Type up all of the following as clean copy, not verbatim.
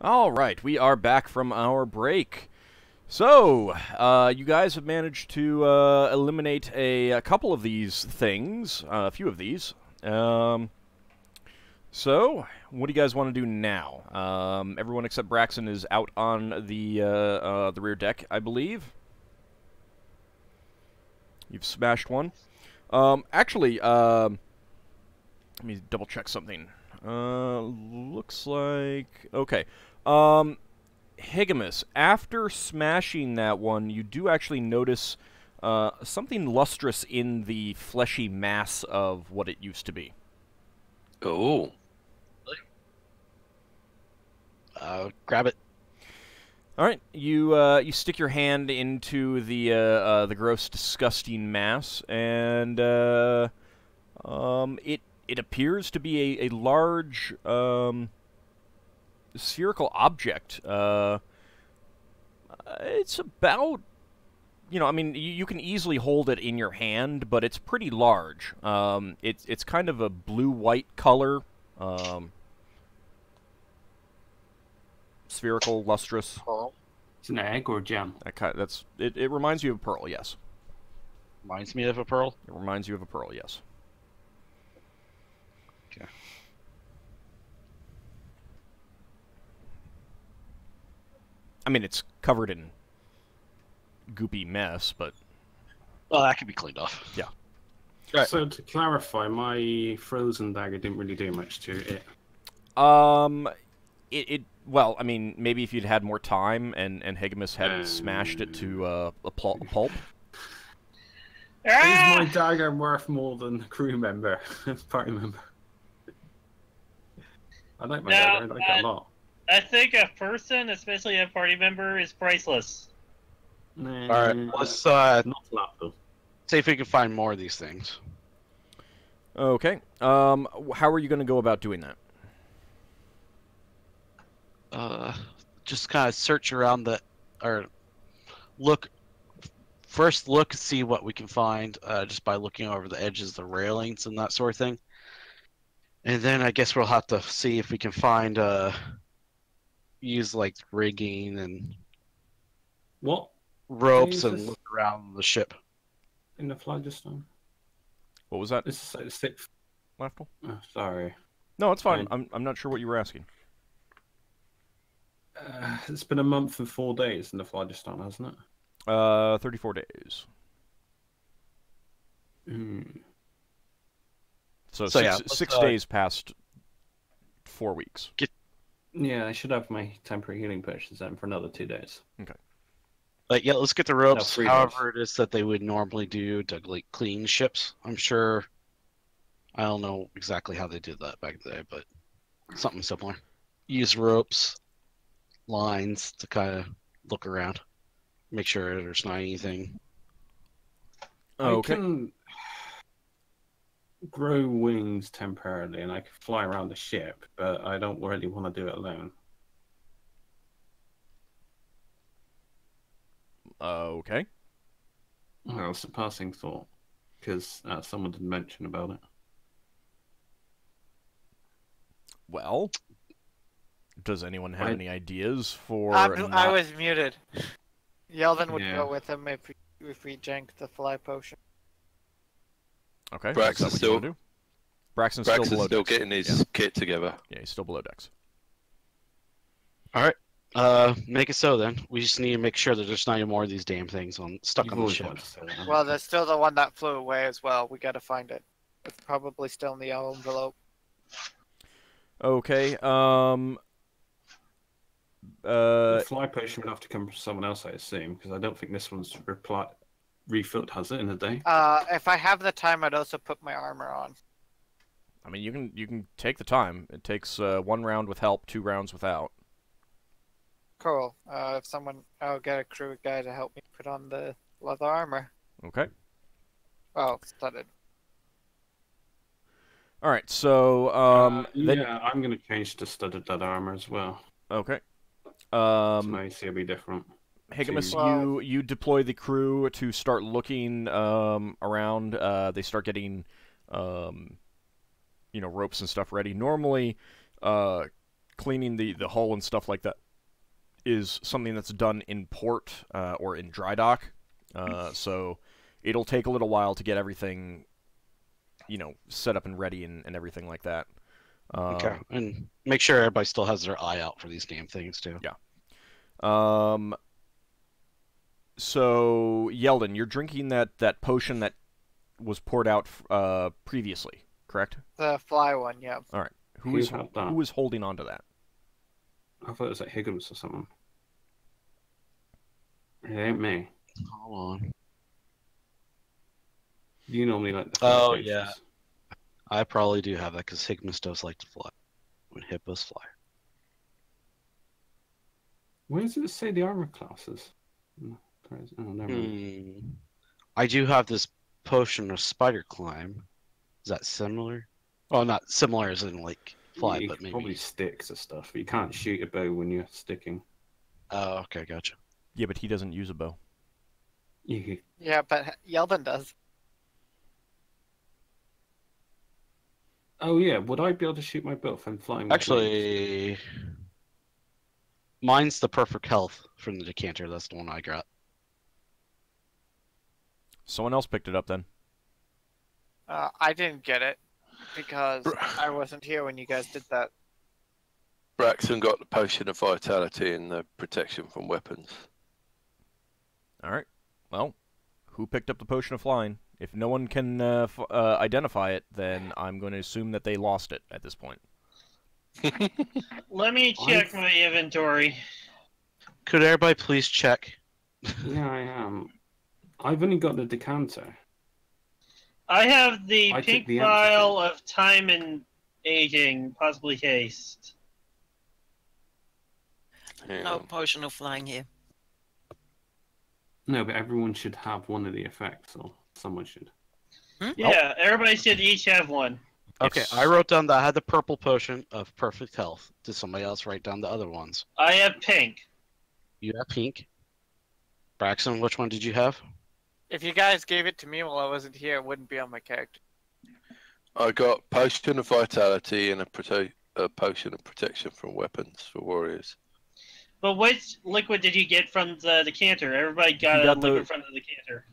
All right, we are back from our break. So, you guys have managed to eliminate a couple of these things, a few of these. So, what do you guys want to do now? Everyone except Braxon is out on the rear deck, I believe. You've smashed one. Actually, let me double check something. Looks like okay. Higgimus, after smashing that one, you do actually notice something lustrous in the fleshy mass of what it used to be. Oh. Grab it. All right, you stick your hand into the gross, disgusting mass, and it appears to be a large spherical object. It's about, I mean, you can easily hold it in your hand, but it's pretty large. It's kind of a blue-white color, spherical, lustrous. Pearl. It's an egg or gem. It reminds you of a pearl, yes. Reminds me of a pearl. It reminds you of a pearl, yes. Okay. I mean, it's covered in goopy mess, but... Well, that can be cleaned off. Yeah. Right. So to clarify, my frozen dagger didn't really do much to it. Well, I mean, maybe if you'd had more time and Higgimus hadn't smashed it to a pulp. Is my dagger worth more than a crew member, party member? I like my dagger. I like it a lot. I think a person, especially a party member, is priceless. Nah, All right, let's not Lafdul. see if we can find more of these things. Okay. How are you going to go about doing that? Just kind of search around or look. First, see what we can find just by looking over the edges, the railings, and that sort of thing. And then I guess we'll have to see if we can find use like rigging and What? ropes Can you and just- look around the ship. In the phlogiston? What was that, This is like the sixth. Lafdul? Oh, sorry. No, it's fine. I'm not sure what you were asking. It's been a month and 4 days in the phlogiston, hasn't it? 34 days. So yeah, six days past 4 weeks. Yeah, I should have my temporary healing potions then for another 2 days. Okay. But yeah, let's get the ropes. 3 However it is that they would normally do to like clean ships. I'm sure. I don't know exactly how they did that back in the day, but something similar. Use ropes, lines to kind of look around, make sure there's not anything. Okay. I can grow wings temporarily and I can fly around the ship, but I don't really want to do it alone. Okay. Well, it's a passing thought, because someone did mention about it. Well, does anyone have any ideas for? I was muted. Yeldan would Yeah. go with him if we drank the fly potion. Okay. Braxon's is that what you wanna do? Braxon's still below still decks. getting his kit together. Yeah, he's still below decks. All right. Make it so then. We just need to make sure that there's not any more of these damn things stuck You've on the always ship. wanted to say that. Well, there's still the one that flew away as well. We gotta find it. It's probably still in the yellow envelope. Okay. The fly potion would have to come from someone else, I assume, because I don't think this one's refilled, has it, in a day? If I have the time, I'd also put my armor on. I mean, you can take the time. It takes 1 round with help, 2 rounds without. Cool. I'll get a crew guy to help me put on the leather armor. Okay. Well, studded. All right. So then yeah, I'm going to change to studded leather armor as well. okay. So my AC will be different. Higgimus, Well- you deploy the crew to start looking around. They start getting ropes and stuff ready. Normally, cleaning the hull and stuff like that is something that's done in port or in dry dock. So it'll take a little while to get everything, set up and ready and everything like that. Okay, and make sure everybody still has their eye out for these damn things too. Yeah. So Yeldan, you're drinking that potion that was poured out previously, correct? The fly one, yeah. All right. Who had that? Who is holding on to that? I thought it was like Higgimus or someone. It ain't me. Hold on. You normally like the Oh, fly yeah. potions. I probably do have that because Higgimus does like to fly. When hippos fly. Where does it say the armor classes? Oh, never mind. I do have this potion of spider climb. Is that similar? Well, not similar as in like fly, You but can maybe. probably stick to stuff, but you can't shoot a bow when you're sticking. Oh, okay, gotcha. Yeah, but he doesn't use a bow. You Yeah, but Yeldan does. Oh yeah, would I be able to shoot my bow if I'm flying? with wings? Actually, mine's the perfect health from the decanter. That's the one I got. Someone else picked it up then. I didn't get it because I wasn't here when you guys did that. Braxon got the potion of vitality and the protection from weapons. All right. Well, who picked up the potion of flying? If no one can identify it, then I'm going to assume that they lost it at this point. Let me check my inventory. Could everybody please check? Yeah, I am. I've only got the decanter. I have the I took pink the vial of time and aging, possibly haste. Yeah. No potion of flying here. No, but everyone should have one of the effects, or someone should. Yeah, everybody should each have one. Okay, It's- I wrote down that I had the purple potion of perfect health. Did somebody else write down the other ones? I have pink. You have pink. Braxton, which one did you have? If you guys gave it to me while I wasn't here, it wouldn't be on my character. I got potion of vitality and a potion of protection from weapons for warriors. But which liquid did you get from the decanter? Everybody got He a got the- liquid from the decanter.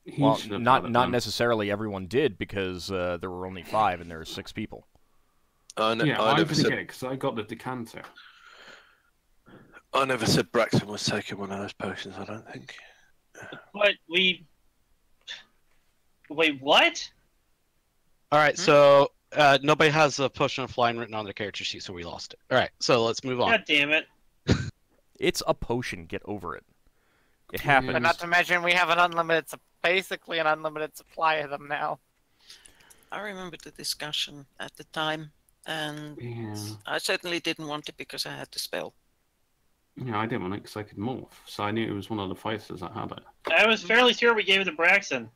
He Well, should have not had it not then. necessarily everyone did because there were only 5 and there were 6 people. I Yeah, never I didn't said get it because I got the decanter. I never said Braxton was taking one of those potions. I don't think. But we... Wait, what? All right, so nobody has a potion of flying written on their character sheet, so we lost it. All right, so let's move on. God damn it. It's a potion. Get over it. It But happens. not to mention, we have an unlimited, basically an unlimited supply of them now. I remember the discussion at the time, and Yeah. I certainly didn't want it because I had the spell. Yeah, I didn't want it because I could morph, so I knew it was one of the fighters that had it. I was fairly sure we gave it to Braxton.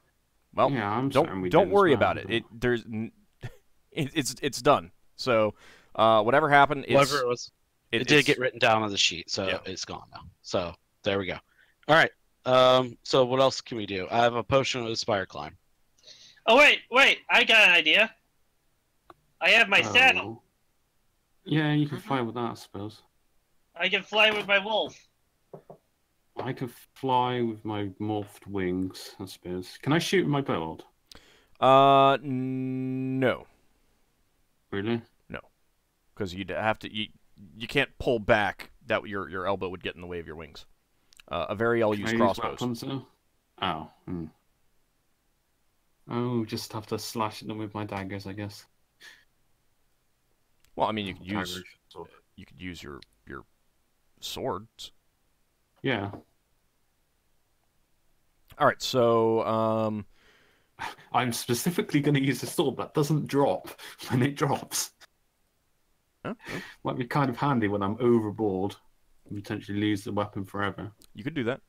Well, Yeah, I'm certain we don't did as worry well, about it. but- It's done. So whatever happened, Whatever it was, it did it's- get written down on the sheet, so Yeah. it's gone now. So there we go. All right. So what else can we do? I have a potion of spire climb. Oh, wait, I got an idea. I have my saddle. Yeah, you can fly with that, I suppose. I can fly with my wolf. I can fly with my morphed wings, I suppose. Can I shoot with my bow? No, Really? because you'd have to. You can't pull back. That your elbow would get in the way of your wings. I'll Can use I use crossbows. weapons, though? Oh. Oh, just have to slash at them with my daggers, I guess. Well, I mean, you could use Daggers, sword. your swords. Yeah. All right, so I'm specifically going to use a sword that doesn't drop when it drops. oh, Might be kind of handy when I'm overboard and potentially lose the weapon forever. you could do that.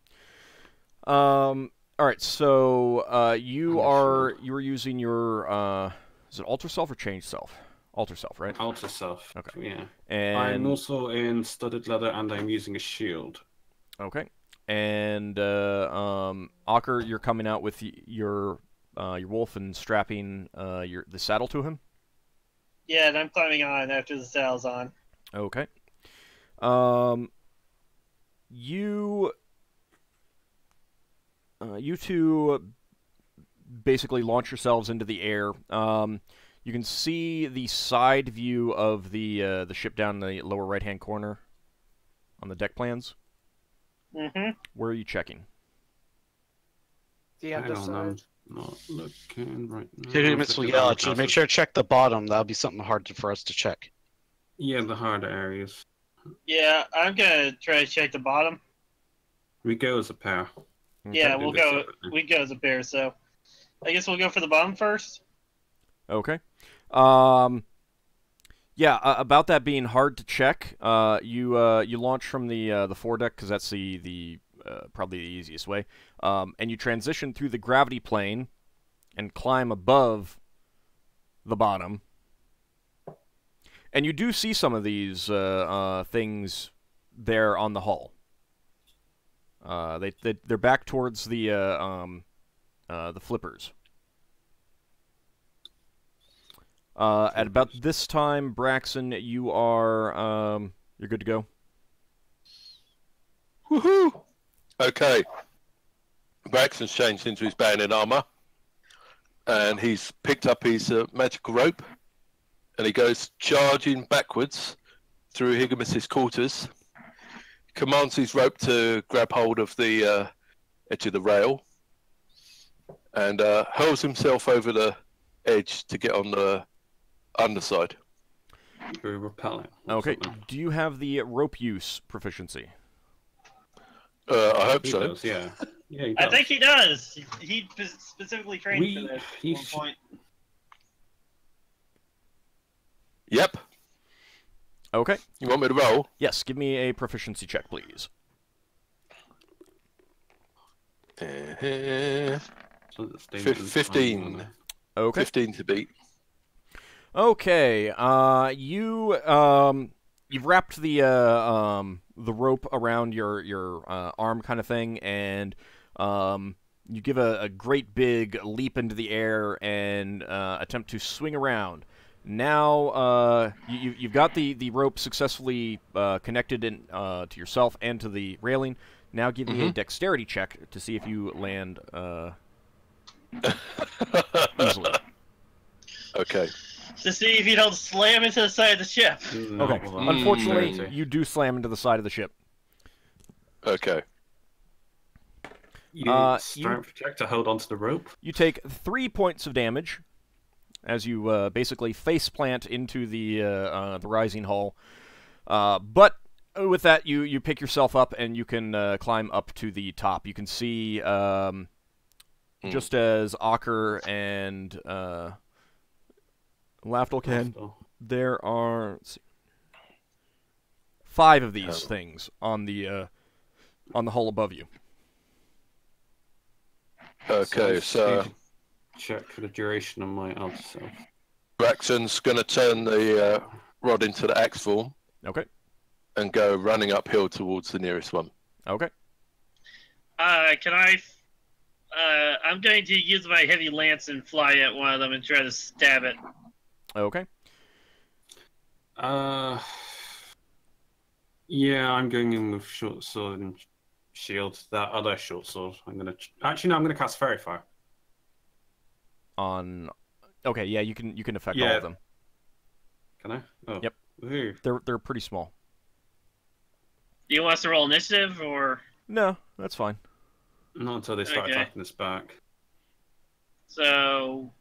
All right, so you were using your is it alter self or change self? Alter self, right? Alter self. Okay. Yeah. And I'm also in studded leather and I'm using a shield. okay, and Ockar, you're coming out with your wolf and strapping the saddle to him. Yeah, and I'm climbing on after the sail's on. Okay. You two basically launch yourselves into the air. You can see the side view of the ship down in the lower right-hand corner on the deck plans. Mm-hmm. Where are you checking? The Hang on, underside. I'm not looking right now. Higgimus will yell at you. Make sure to check the bottom. That'll be something hard for us to check. Yeah, the harder areas. Yeah, I'm gonna try to check the bottom. We go as a pair. Yeah, Do we'll this go. separately. We go as a pair. So, I guess we'll go for the bottom first. Okay. Yeah, about that being hard to check, you launch from the foredeck because that's the probably the easiest way, and you transition through the gravity plane and climb above the bottom. And you do see some of these things there on the hull. They're back towards the flippers. At about this time, Braxon, you are you're good to go. Woohoo! Okay. Braxton's changed into his bayonet armor, and he's picked up his magical rope, and he goes charging backwards through Higgimus's quarters. Commands his rope to grab hold of the edge of the rail, and hurls himself over the edge to get on the underside. Very repellent. Okay. Do you have the rope use proficiency? I hope He so. does, yeah. Yeah, he does. I think he does. He specifically trained for this he at one point. Yep. Okay. You want me to roll? Yes. Give me a proficiency check, please. So that stays in 15. time, Okay. 15 to beat. Okay. You've wrapped the rope around your arm, kind of thing, and you give a great big leap into the air and attempt to swing around. Now you've got the rope successfully connected to yourself and to the railing. Now give me a dexterity check to see if you land easily. Okay. To see if you don't slam into the side of the ship. No, Okay. well, Unfortunately, dirty. you do slam into the side of the ship. Okay. You you- strength check to hold onto the rope. You take 3 points of damage as you basically face plant into the rising hull. But with that, you pick yourself up and you can climb up to the top. You can see just as Ockar and Lafdul can. There are, let's see, 5 of these things on the hull above you. Okay, so check for the duration of my outer self. Braxton's going to turn the rod into the axe form Okay. and go running uphill towards the nearest one. Okay. Can I? I'm going to use my heavy lance and fly at one of them and try to stab it. Okay. Yeah, I'm going in with short sword and shield. That other short sword, I'm gonna. Actually, no, I'm gonna cast Fairy Fire. On. Okay. Yeah. You can affect all Yeah. of them. Can I? Oh. Yep. Woohoo. They're pretty small. Do you want us to roll initiative or? No, that's fine. Not until they start Okay. attacking us back. So,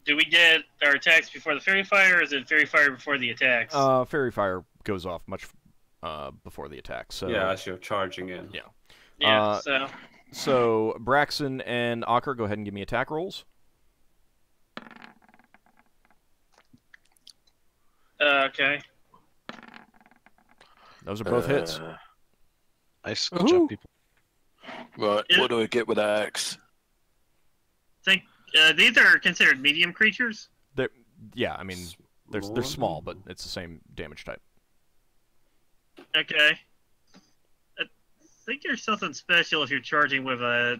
do we get our attacks before the fairy fire, or is it fairy fire before the attacks? Fairy fire goes off much before the attack. So Yeah, as you're charging in. Yeah. yeah. So Braxon and Ockar, go ahead and give me attack rolls. Okay. Those are both hits. Nice. Good job, people. Right, Yeah. what do we get with axe? Think these are considered medium creatures. Yeah, I mean they're small, but it's the same damage type. Okay. I think there's something special if you're charging with a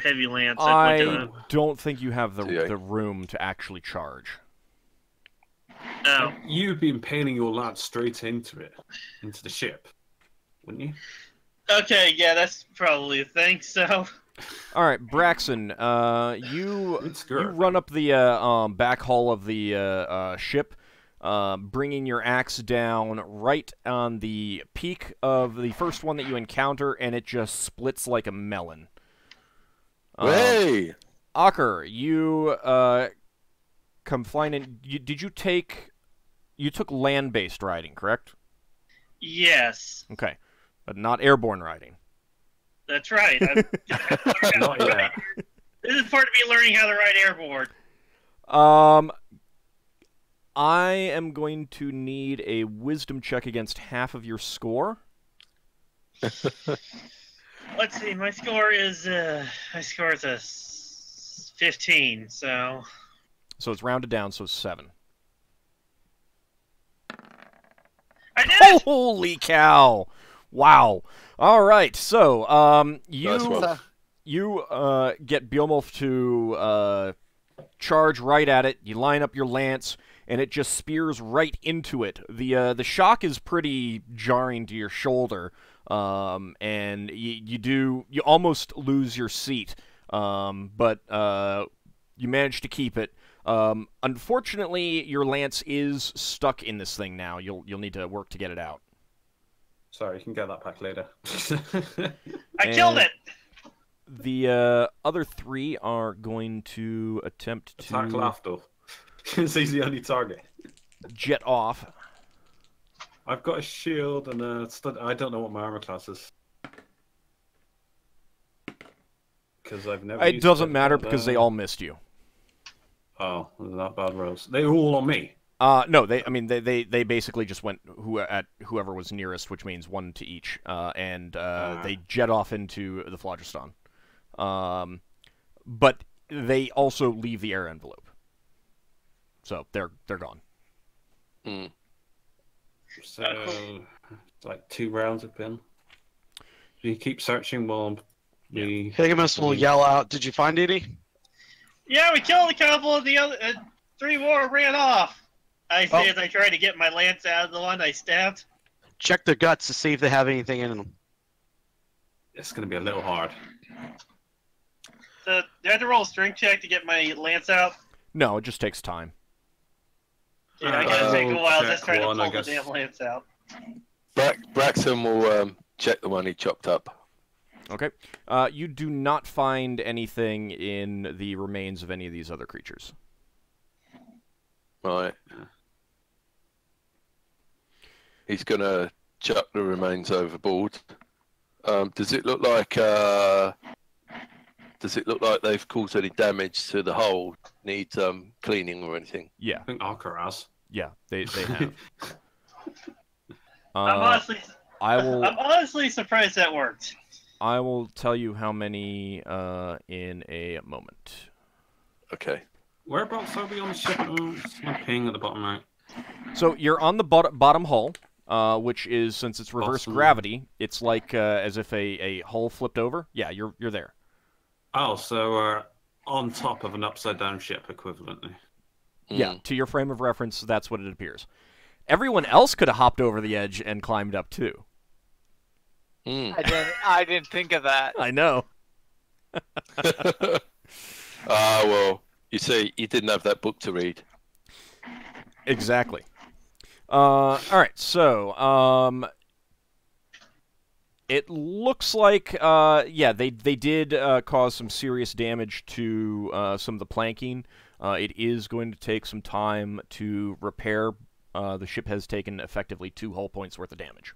heavy lance. I don't think you have Yeah. the room to actually charge. No. You'd be impaling your lad straight into the ship, wouldn't you? Okay, yeah, that's probably a thing. So. All right, Braxon, you Good run up the back hull of the ship, bringing your axe down right on the peak of the first one that you encounter, and it just splits like a melon. Hey! Ockar, you come flying in. You took land-based riding, correct? Yes. Okay, but not airborne riding. That's right. Not yet. This is part of me learning how to ride airborne. I am going to need a wisdom check against half of your score. Let's see. My score is a 15. So it's rounded down, so 7. I did it! Holy cow! Wow. All right. So, you Nice one. get Beowulf to charge right at it. You line up your lance, and it just spears right into it. The shock is pretty jarring to your shoulder, and you almost lose your seat, but you manage to keep it. Unfortunately, your lance is stuck in this thing now. You'll need to work to get it out. Sorry, you can get that back later. I killed it! The other 3 are going to attempt to Attack Lafdul. Because he's the only target. jet off. I've got a shield and I don't know what my armor class is. Because I've never. It doesn't matter because they all missed you. Oh, not bad rolls. They were all on me. No, they basically just went at whoever was nearest, which means 1 to each, and they jet off into the phlogiston. But they also leave the air envelope, so they're gone. Mm. So it's like 2 rounds have been. Do you keep searching while we? Higgimus will yell out, "Did you find any?" Yeah, we killed a couple of the other 3 more ran off. I say as I try to get my lance out of the one I stabbed. Check their guts to see if they have anything in them. It's going to be a little hard. So, do I have to roll a strength check to get my lance out? No, it just takes time. Yeah, I gotta take a while just trying to pull I the damn lance out. Braxon will check the one he chopped up. Okay. You do not find anything in the remains of any of these other creatures. Right. He's going to chuck the remains overboard. Does it look like they've caused any damage to the hull? Need cleaning or anything? Yeah. I think Ockar has. Yeah, they have. I'm honestly surprised that worked. I will tell you how many in a moment. Okay. Whereabouts are we on the ship? It's my ping at the bottom right. So you're on the bottom hull, which is, since it's reverse Awesome. gravity, it's like as if a hull flipped over. Yeah, you're there. Oh, so we're on top of an upside down ship equivalently. Yeah, to your frame of reference, that's what it appears. Everyone else could have hopped over the edge and climbed up too. I didn't think of that. I know. Well, you see, you didn't have that book to read. Exactly. All right, so it looks like they did cause some serious damage to some of the planking. It is going to take some time to repair. The ship has taken effectively 2 hull points worth of damage.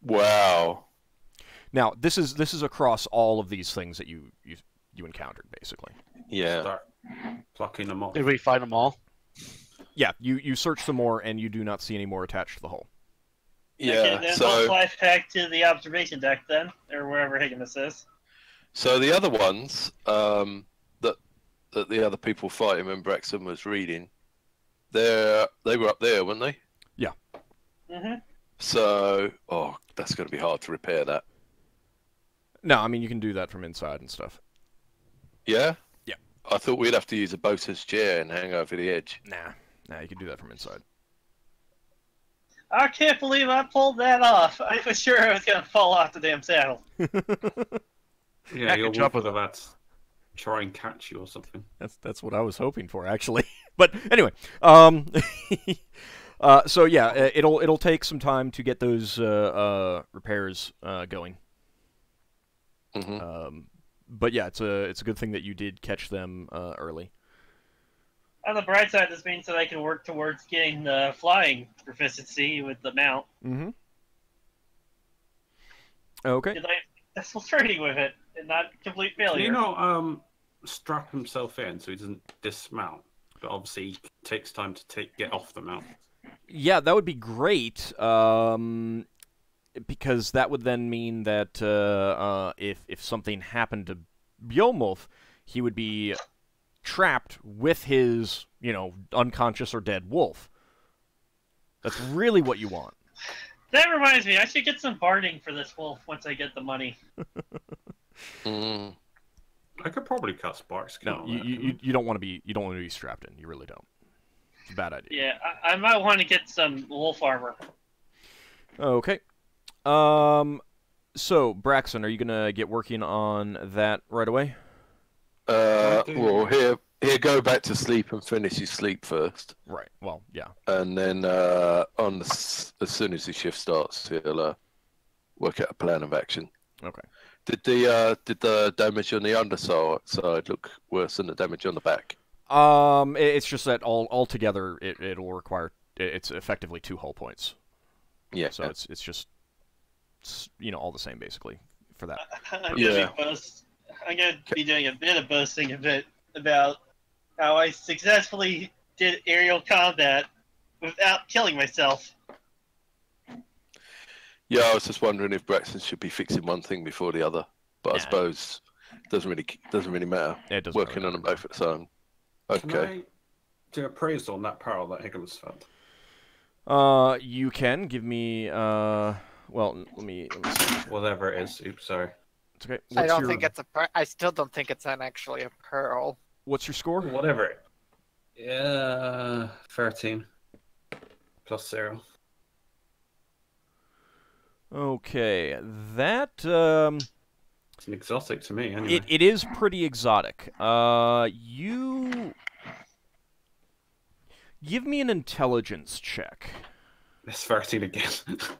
Wow. Now, this is across all of these things that you encountered, basically. Yeah. Start plucking them off. Did we find them all? Yeah, you search some more, and you do not see any more attached to the hull. Yeah. Okay, then So we'll fly back to the observation deck then, or wherever Higgimus is. So the other ones that the other people fighting when Braxon was reading, they were up there, weren't they? Yeah. Mhm. So, that's going to be hard to repair that. No, I mean, you can do that from inside and stuff. Yeah? Yeah. I thought we'd have to use a boater's chair and hang over the edge. Nah, you can do that from inside. I can't believe I pulled that off. I was sure I was gonna fall off the damn saddle. Yeah, I your can jump wolf with will try and catch you or something. That's what I was hoping for, actually. But anyway, so yeah, it'll take some time to get those repairs going. Mm-hmm. But yeah, it's a good thing that you did catch them early. On the bright side, this means that I can work towards getting the flying proficiency with the mount. Mm-hmm. Okay. Did I successful training with it and not complete failure? Can you not strap himself in so he doesn't dismount? But obviously, it takes time to get off the mount. Yeah, that would be great. Because that would then mean that if something happened to Bjolmulf, he would be trapped with his, unconscious or dead wolf. That's really what you want. That reminds me, I should get some barding for this wolf once I get the money. Mm. I could probably cut sparks. No, you don't want to be strapped in. You really don't. It's a bad idea. Yeah, I might want to get some wolf armor. Okay. So Braxon, are you gonna get working on that right away? Well, here, go back to sleep and finish your sleep first, Right. Well, yeah. and then as soon as the shift starts, he'll work out a plan of action. Okay. Did the damage on the underside look worse than the damage on the back? It's just that altogether it'll require it's effectively 2 hull points. Yeah. So it's just all the same basically for that. I'm gonna be doing a bit of boasting about how I successfully did aerial combat without killing myself. Yeah, I was just wondering if Braxton should be fixing one thing before the other, but I suppose it doesn't really matter. It doesn't Working really on them both at the time. Okay. Can I do appraisal on that peril that Higgimus found? You can give me well, let me see. Whatever it is. Oops, sorry. It's okay. I don't think it's I still don't think it's actually a pearl. What's your score? Whatever. Yeah, 13 plus 0. Okay, that It's an exotic to me, anyway. it is pretty exotic. You give me an intelligence check. It's 13 again.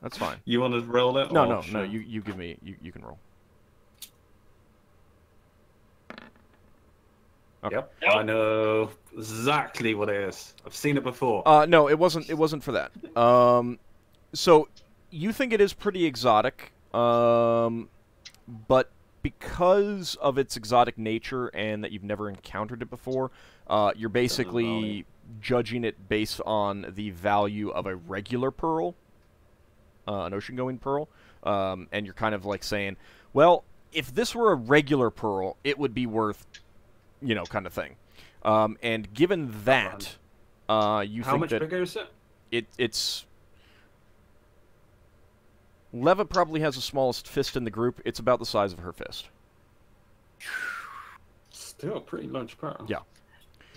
That's fine. You want to roll it? No. You give me. You can roll. Okay. Yep, I know exactly what it is. I've seen it before. No, it wasn't. It wasn't for that. So you think it is pretty exotic, but because of its exotic nature and that you've never encountered it before, you're basically judging it based on the value of a regular pearl, an ocean-going pearl, and you're kind of like saying, well, if this were a regular pearl, it would be worth, kind of thing. And given that, you How think much that bigger is it? it's Leva probably has the smallest fist in the group. It's about the size of her fist. Still a pretty large pearl. Yeah.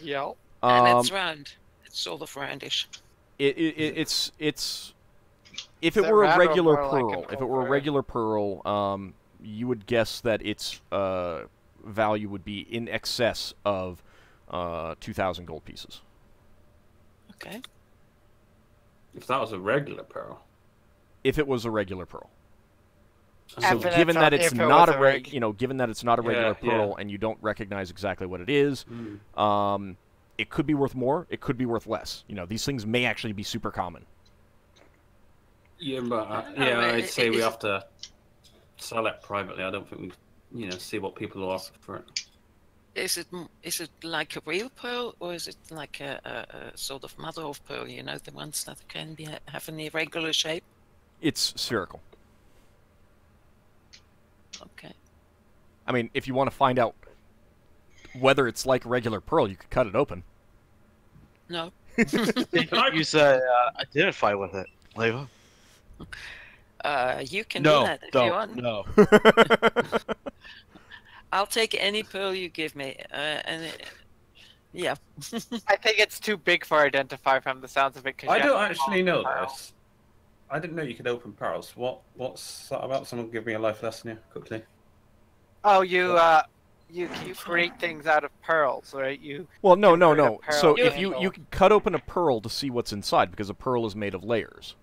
Yep. And it's round. It's sort of roundish. It's if Is it that were a round or regular more like pearl, an if it were a oval? regular pearl, you would guess that its value would be in excess of 2,000 gold pieces. Okay. If that was a regular pearl. If it was a regular pearl. And So then given that if it's it not was a a reg- given that it's not a regular Yeah, pearl and you don't recognize exactly what it is, it could be worth more, it could be worth less. These things may actually be super common. Yeah, but I'd say we have to sell it privately. I don't think we, see what people will offer for it. Is it like a real pearl, or is it like a sort of mother of pearl? The ones that can have an irregular shape. It's spherical. Okay. I mean, if you want to find out whether it's like regular pearl, you could cut it open. No. You say identify with it, Leva. You can do that if you want. No. I'll take any pearl you give me. Yeah. I think it's too big for identify from the sounds of it. I don't actually know this. I didn't know you could open pearls. What's that about? Someone give me a life lesson here, quickly. Oh, you can create things out of pearls, right? Well, no. convert a pearl So if handle. you can cut open a pearl to see what's inside, because a pearl is made of layers.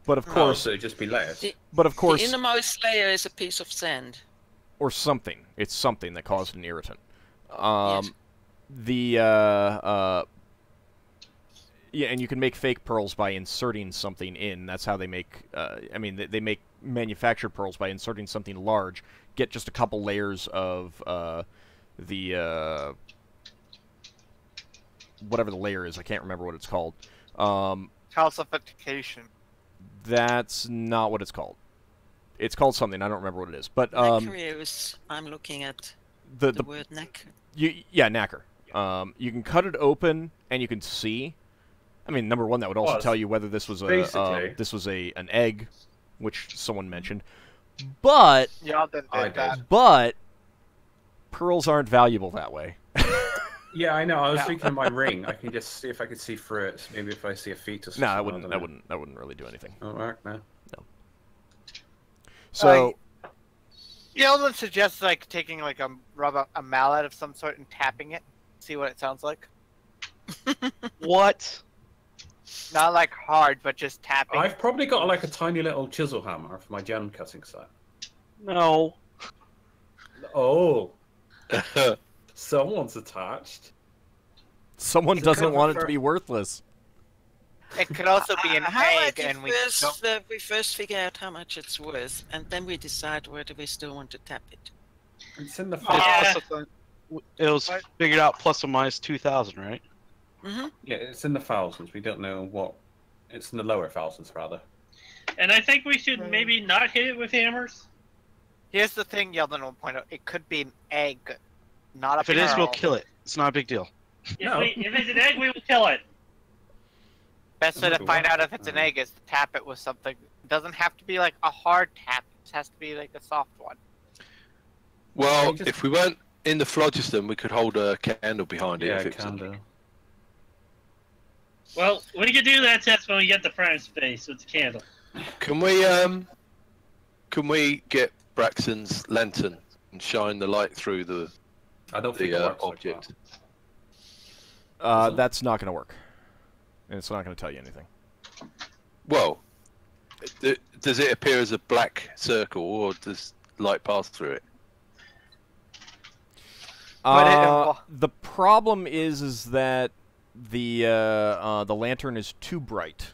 But of Oh, course, so it'd just be layers. The the innermost layer is a piece of sand. or something. It's something that caused an irritant. Yes. Yeah, and you can make fake pearls by inserting something in. That's how they make. I mean, they make manufactured pearls by inserting something large. Get just a couple layers of the whatever the layer is. I can't remember what it's called. Calcification. That's not what it's called. It's called something. I don't remember what it is. But Nacre is, I'm looking at the word nacre. Yeah, nacre. You can cut it open and you can see. I mean, number one, that would also tell you whether this was an egg, which someone mentioned. But But pearls aren't valuable that way. Yeah, I know. I was thinking of my ring. I can just see if I could see through it. Maybe if I see a fetus. No, that wouldn't really do anything. Oh, work now. No. So. Yeldan suggests like taking like a mallet of some sort and tapping it, see what it sounds like. What? Not like hard, but just tapping. I've probably got like a tiny little chisel hammer for my gem cutting set. No. Oh. Someone's attached. Someone doesn't want it to be worthless. It could also be an egg, and we first figure out how much it's worth, and then we decide whether we still want to tap it. It's in the It was figured out plus or minus 2,000, right? Mm-hmm. Yeah, it's in the thousands. We don't know what. It's in the lower thousands, rather. And I think we should maybe not hit it with hammers. Here's the thing, Yeldan will point out. It could be an egg, not a If it is, we'll kill it. It's not a big deal. If it's an egg, we will kill it. Best way to find out if it's an egg is to tap it with something. It doesn't have to be like a hard tap. It has to be like a soft one. Well, if we weren't in the phlogiston, we could hold a candle behind it. Yeah, if it's candle. Well, we can do that test when we get the prime space with the candle. Can we get Braxon's lantern and shine the light through the object? That's not going to work. And it's not going to tell you anything. Well, does it appear as a black circle, or does light pass through it? The problem is that the lantern is too bright,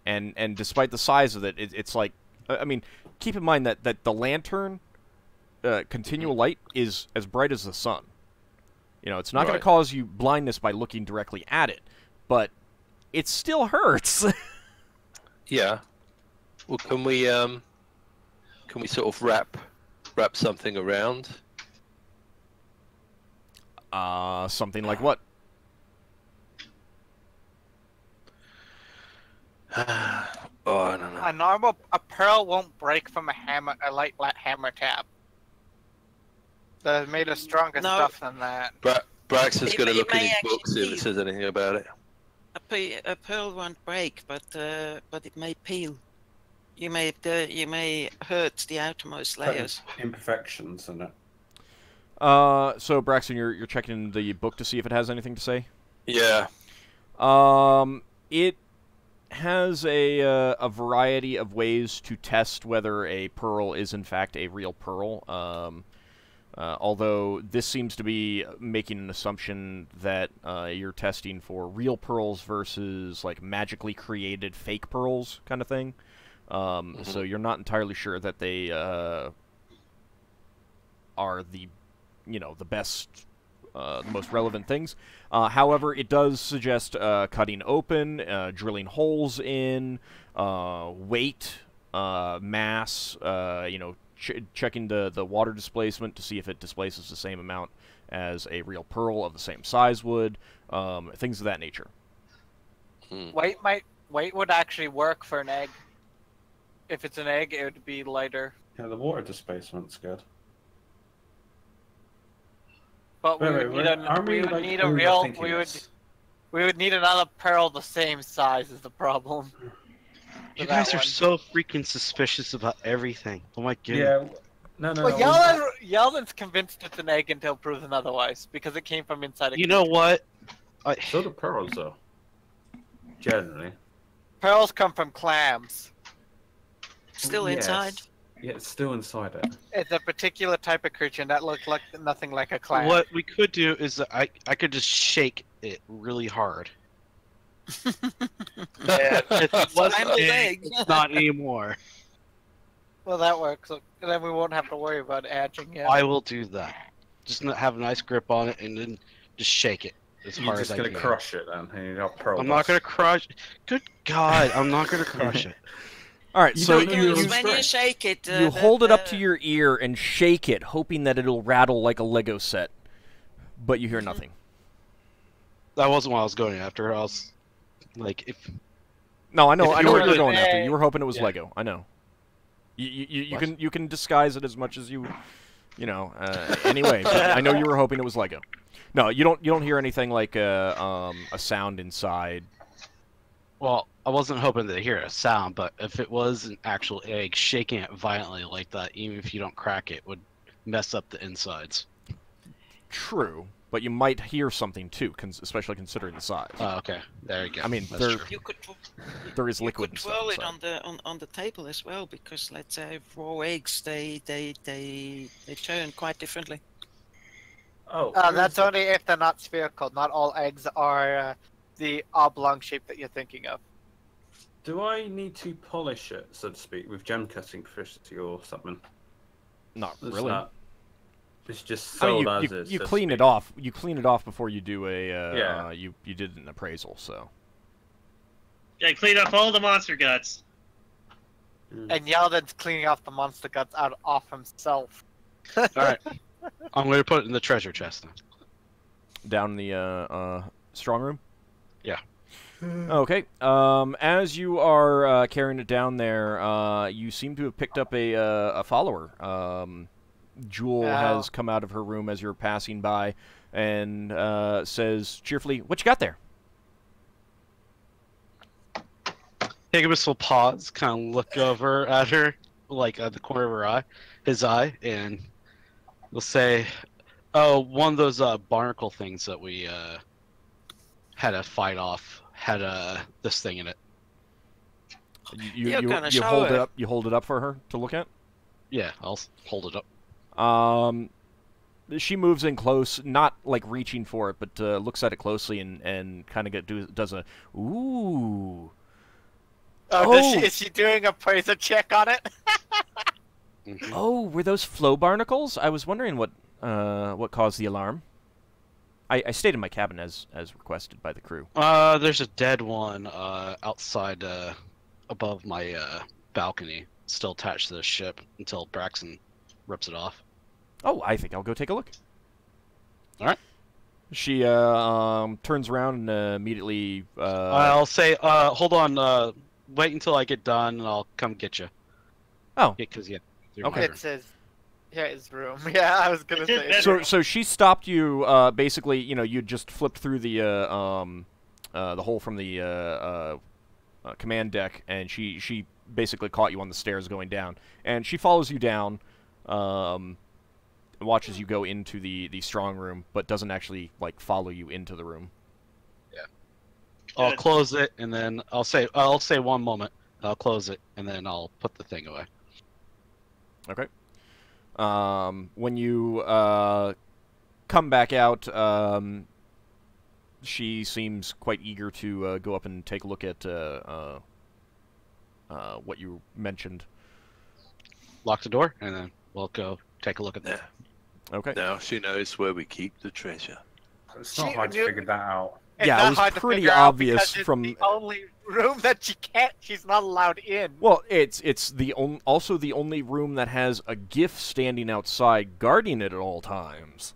and despite the size of it, it's like, I mean, keep in mind that the lantern continual light is as bright as the sun. You know, it's not going to cause you blindness by looking directly at it, but it still hurts. Yeah. Well, can we sort of wrap something around? Something like what? Oh, I don't know. A pearl won't break from a light hammer tap. They're made of stronger stuff than that. Braxon's going to look in his book, see if it says anything about it. A pearl won't break, but it may peel. You may hurt the outermost layers. Imperfections in it. So Braxon, you're checking the book to see if it has anything to say? Yeah. It has a variety of ways to test whether a pearl is in fact a real pearl. Although this seems to be making an assumption that you're testing for real pearls versus like magically created fake pearls kind of thing. So you're not entirely sure that they are the best, the most relevant things. However, it does suggest cutting open, drilling holes in, weight, mass, checking the water displacement to see if it displaces the same amount as a real pearl of the same size would, things of that nature. Weight would actually work for an egg. If it's an egg, it would be lighter. Yeah, the water displacement's good. But we would need a real We would need another pearl the same size is the problem. You For that guys are one. so freaking suspicious about everything. Oh my goodness. Yeah. No. Well, Yeldan's convinced it's an egg until proven otherwise, because it came from inside a You know what? So do pearls, though. Generally. Pearls come from clams. Still Yes. inside. Yeah, it's still inside it. It's a particular type of creature that looks like nothing like a clam. What we could do is I could just shake it really hard. It was Scrambled egg, egg. it's not anymore. Well, that works. Then we won't have to worry about hatching yet. I will do that. Just have a nice grip on it and then just shake it as You're hard just as I gonna can. crush it then. And you have pearl I'm not dust. gonna crush. Good God, I'm not gonna crush it. All right, You so don't know your Because own when you strength. shake it, you hold it up to your ear and shake it, hoping that it'll rattle like a Lego set, but you hear nothing. That wasn't what I was going after. I was like, if No, I know If what you you were were to- going after. You were hoping it was Yeah. Lego. I know. You What? you can disguise it as much as you know. Anyway, but I know you were hoping it was Lego. No, you don't hear anything like a sound inside. well, I wasn't hoping to hear a sound, but if it was an actual egg, shaking it violently like that, even if you don't crack it, would mess up the insides. True, but you might hear something too, especially considering the size. Oh, okay. There you go. I mean, That's there true. You could there is you liquid could and stuff twirl it inside. on the table as well, because let's say raw eggs they turn quite differently. Oh, That's only if they're not spherical. Not all eggs are the oblong shape that you're thinking of. do I need to polish it, so to speak, with gem cutting proficiency or something? Not It's really. not. It's just I mean, sold you, as you, is. you so to clean it speak. off. You clean it off before you do a. Yeah. You did an appraisal, so. Yeah, clean up all the monster guts. And Yeldan's cleaning off the monster guts out off himself. All right. I'm going to put it in the treasure chest then. Down in the strong room. Yeah. Okay. As you are carrying it down there, you seem to have picked up a follower. Jewel has come out of her room as you're passing by, and says cheerfully, "What you got there?" Higgimus will pause, kind of look over at her, like at the corner of her eye, his eye, and will say, "Oh, one of those barnacle things that we had to fight off had this thing in it." You're gonna you show hold it her. up. You hold it up for her to look at. Yeah, I'll hold it up. She moves in close, not like reaching for it, but looks at it closely and kind of does a ooh. Oh, is she doing a appraiser check on it? Mhm. Oh, were those flow barnacles? I was wondering what caused the alarm. I stayed in my cabin as requested by the crew. There's a dead one outside above my balcony, still attached to the ship until Braxon rips it off. Oh, I think I'll go take a look. All right. She turns around and immediately. I'll say, hold on, wait until I get done, and I'll come get you. Oh. Because yeah. Okay. It says, his room. Yeah, I was gonna It's his say. bedroom. So she stopped you. Basically, you just flipped through the hole from the command deck, and she basically caught you on the stairs going down, and she follows you down. Watches you go into the strong room, but doesn't actually like follow you into the room. I'll Good. close it, and then I'll say 1 moment. I'll close it, and then I'll put the thing away. Okay. When you come back out, she seems quite eager to go up and take a look at what you mentioned. Lock the door, and then we'll go take a look at that. Okay. Now she knows where we keep the treasure. It's not She- hard to you- figure that out. It's Yeah, it not was hard to pretty figure out obvious because it's from- the only room that she's not allowed in. Well, it's also the only room that has a Giff standing outside guarding it at all times.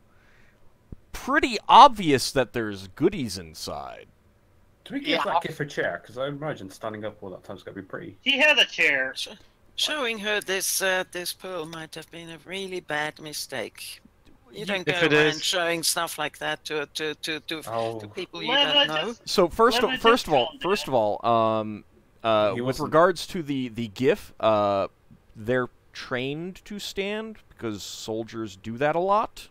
Pretty obvious that there's goodies inside. Do we give Yeah. that Giff a chair? Because I imagine standing up all that time's got to be pretty. He had a chair. Showing her this pearl might have been a really bad mistake. You don't If go it around is- showing stuff like that to people you Leva don't know. just- So first Let me of just all, calm down. He with wasn't- regards to the Giff, they're trained to stand because soldiers do that a lot.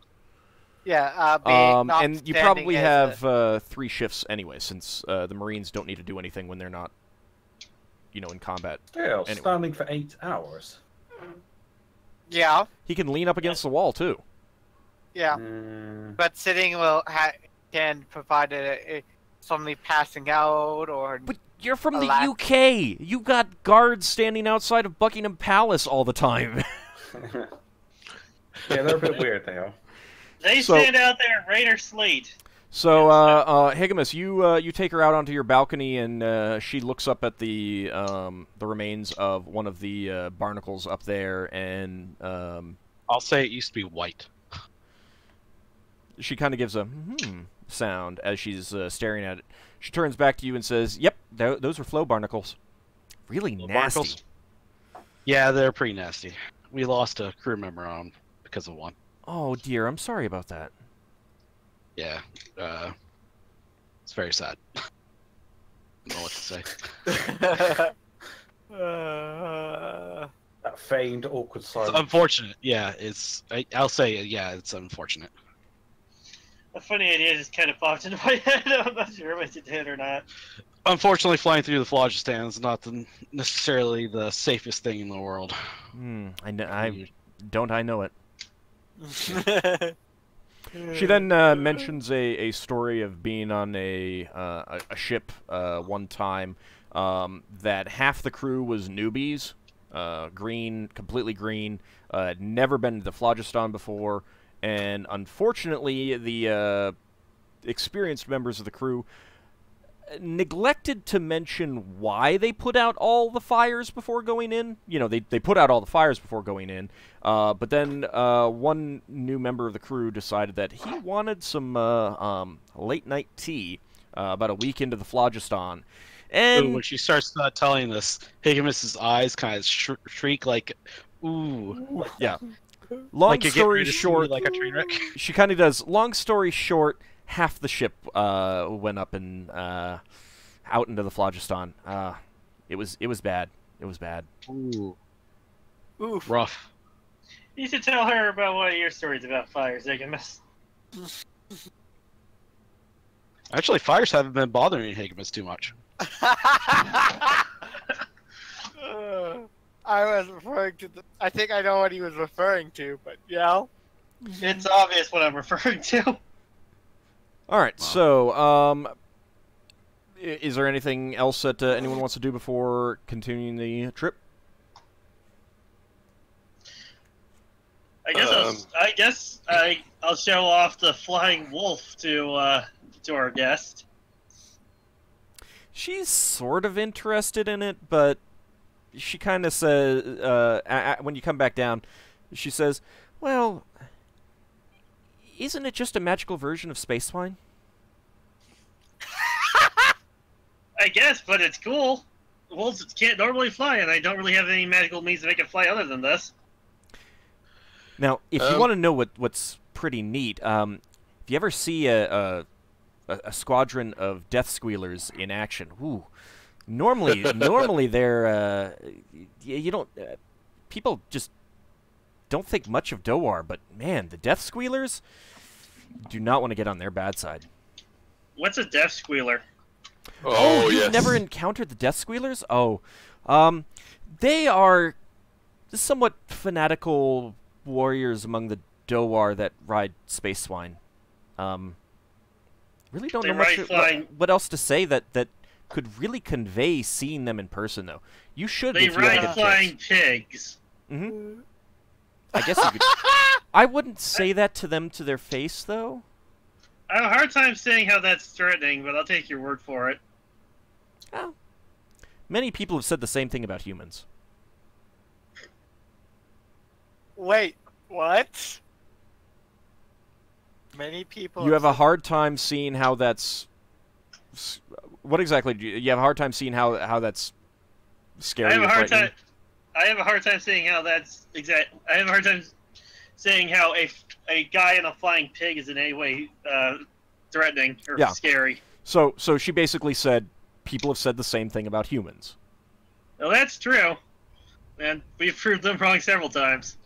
Yeah, being not And you standing probably is have 3 shifts anyway, since the Marines don't need to do anything when they're not, in combat. Still, Anyway. standing for 8 hours. Yeah, He can lean up against the wall too. yeah. Mm, But sitting can provide somebody passing out or. But you're from A the lack- UK. You got guards standing outside of Buckingham Palace all the time. yeah, they're a bit weird, they are. They So- stand out there and rain or sleet. So, Higgimus, you take her out onto your balcony, and she looks up at the remains of one of the barnacles up there, and I'll say it used to be white. she kind of gives a sound as she's staring at it. She turns back to you and says, "Yep, those were flow barnacles. Really nasty." Barnacles? Yeah, they're pretty nasty. We lost a crew member on 'em because of one. Oh dear, I'm sorry about that. Yeah, it's very sad. I don't know what to say. That feigned awkward It's silence. unfortunate. Yeah, I'll say, yeah, it's unfortunate. A funny idea just kind of popped into my head. I'm not sure if it did or not. Unfortunately, flying through the phlogiston is not necessarily the safest thing in the world. I know it. Hmm. She then mentions a story of being on a ship one time that half the crew was newbies, completely green, had never been to the phlogiston before, and unfortunately the experienced members of the crew neglected to mention why they put out all the fires before going in. They put out all the fires before going in, but then one new member of the crew decided that he wanted some late-night tea about a week into the phlogiston. And When she starts telling this, Higgimus's eyes kind of shriek like, ooh. yeah. Long Like you're getting story ready to see short, like a train wreck. she kind of does. Long story short, half the ship went up and out into the phlogiston. It was bad. It was bad. Ooh. Oof. Rough. You should tell her about one of your stories about fires, Higgimus. Actually, fires haven't been bothering Higgimus too much. I was referring to I think I know what he was referring to, but yeah. It's obvious what I'm referring to. All right. So, is there anything else that anyone wants to do before continuing the trip? I guess I'll show off the flying wolf to our guest. She's sort of interested in it, but she kind of says, when you come back down, she says, "Well, isn't it just a magical version of space swine?" I guess, but it's cool. Wolves can't normally fly, and I don't really have any magical means to make it fly other than this. Now, if you want to know what's pretty neat, if you ever see a squadron of death squealers in action, ooh, normally they're you don't people just don't think much of Doar, but man, the death squealers do not want to get on their bad side. What's a death squealer? Oh, you've yes. never encountered the death squealers? Oh, they are somewhat fanatical warriors among the Doar that ride space swine. Really don't They know much ride flying- what else to say that could really convey seeing them in person, though. You should. They if you ever ride get a flying chance. pigs. Mm-hmm. I guess you could. I wouldn't say that to them to their face, though. I have a hard time saying how that's threatening, but I'll take your word for it. Well, many people have said the same thing about humans. Wait, what? Many people. You have a hard time seeing how that's. What exactly do you have a hard time seeing how that's scary? I have a or hard frightening? time. I have a hard time saying how that's exact. I have a hard time saying how a guy in a flying pig is in any way threatening or Yeah. scary. So she basically said people have said the same thing about humans. Well, that's true. And we've proved them wrong several times.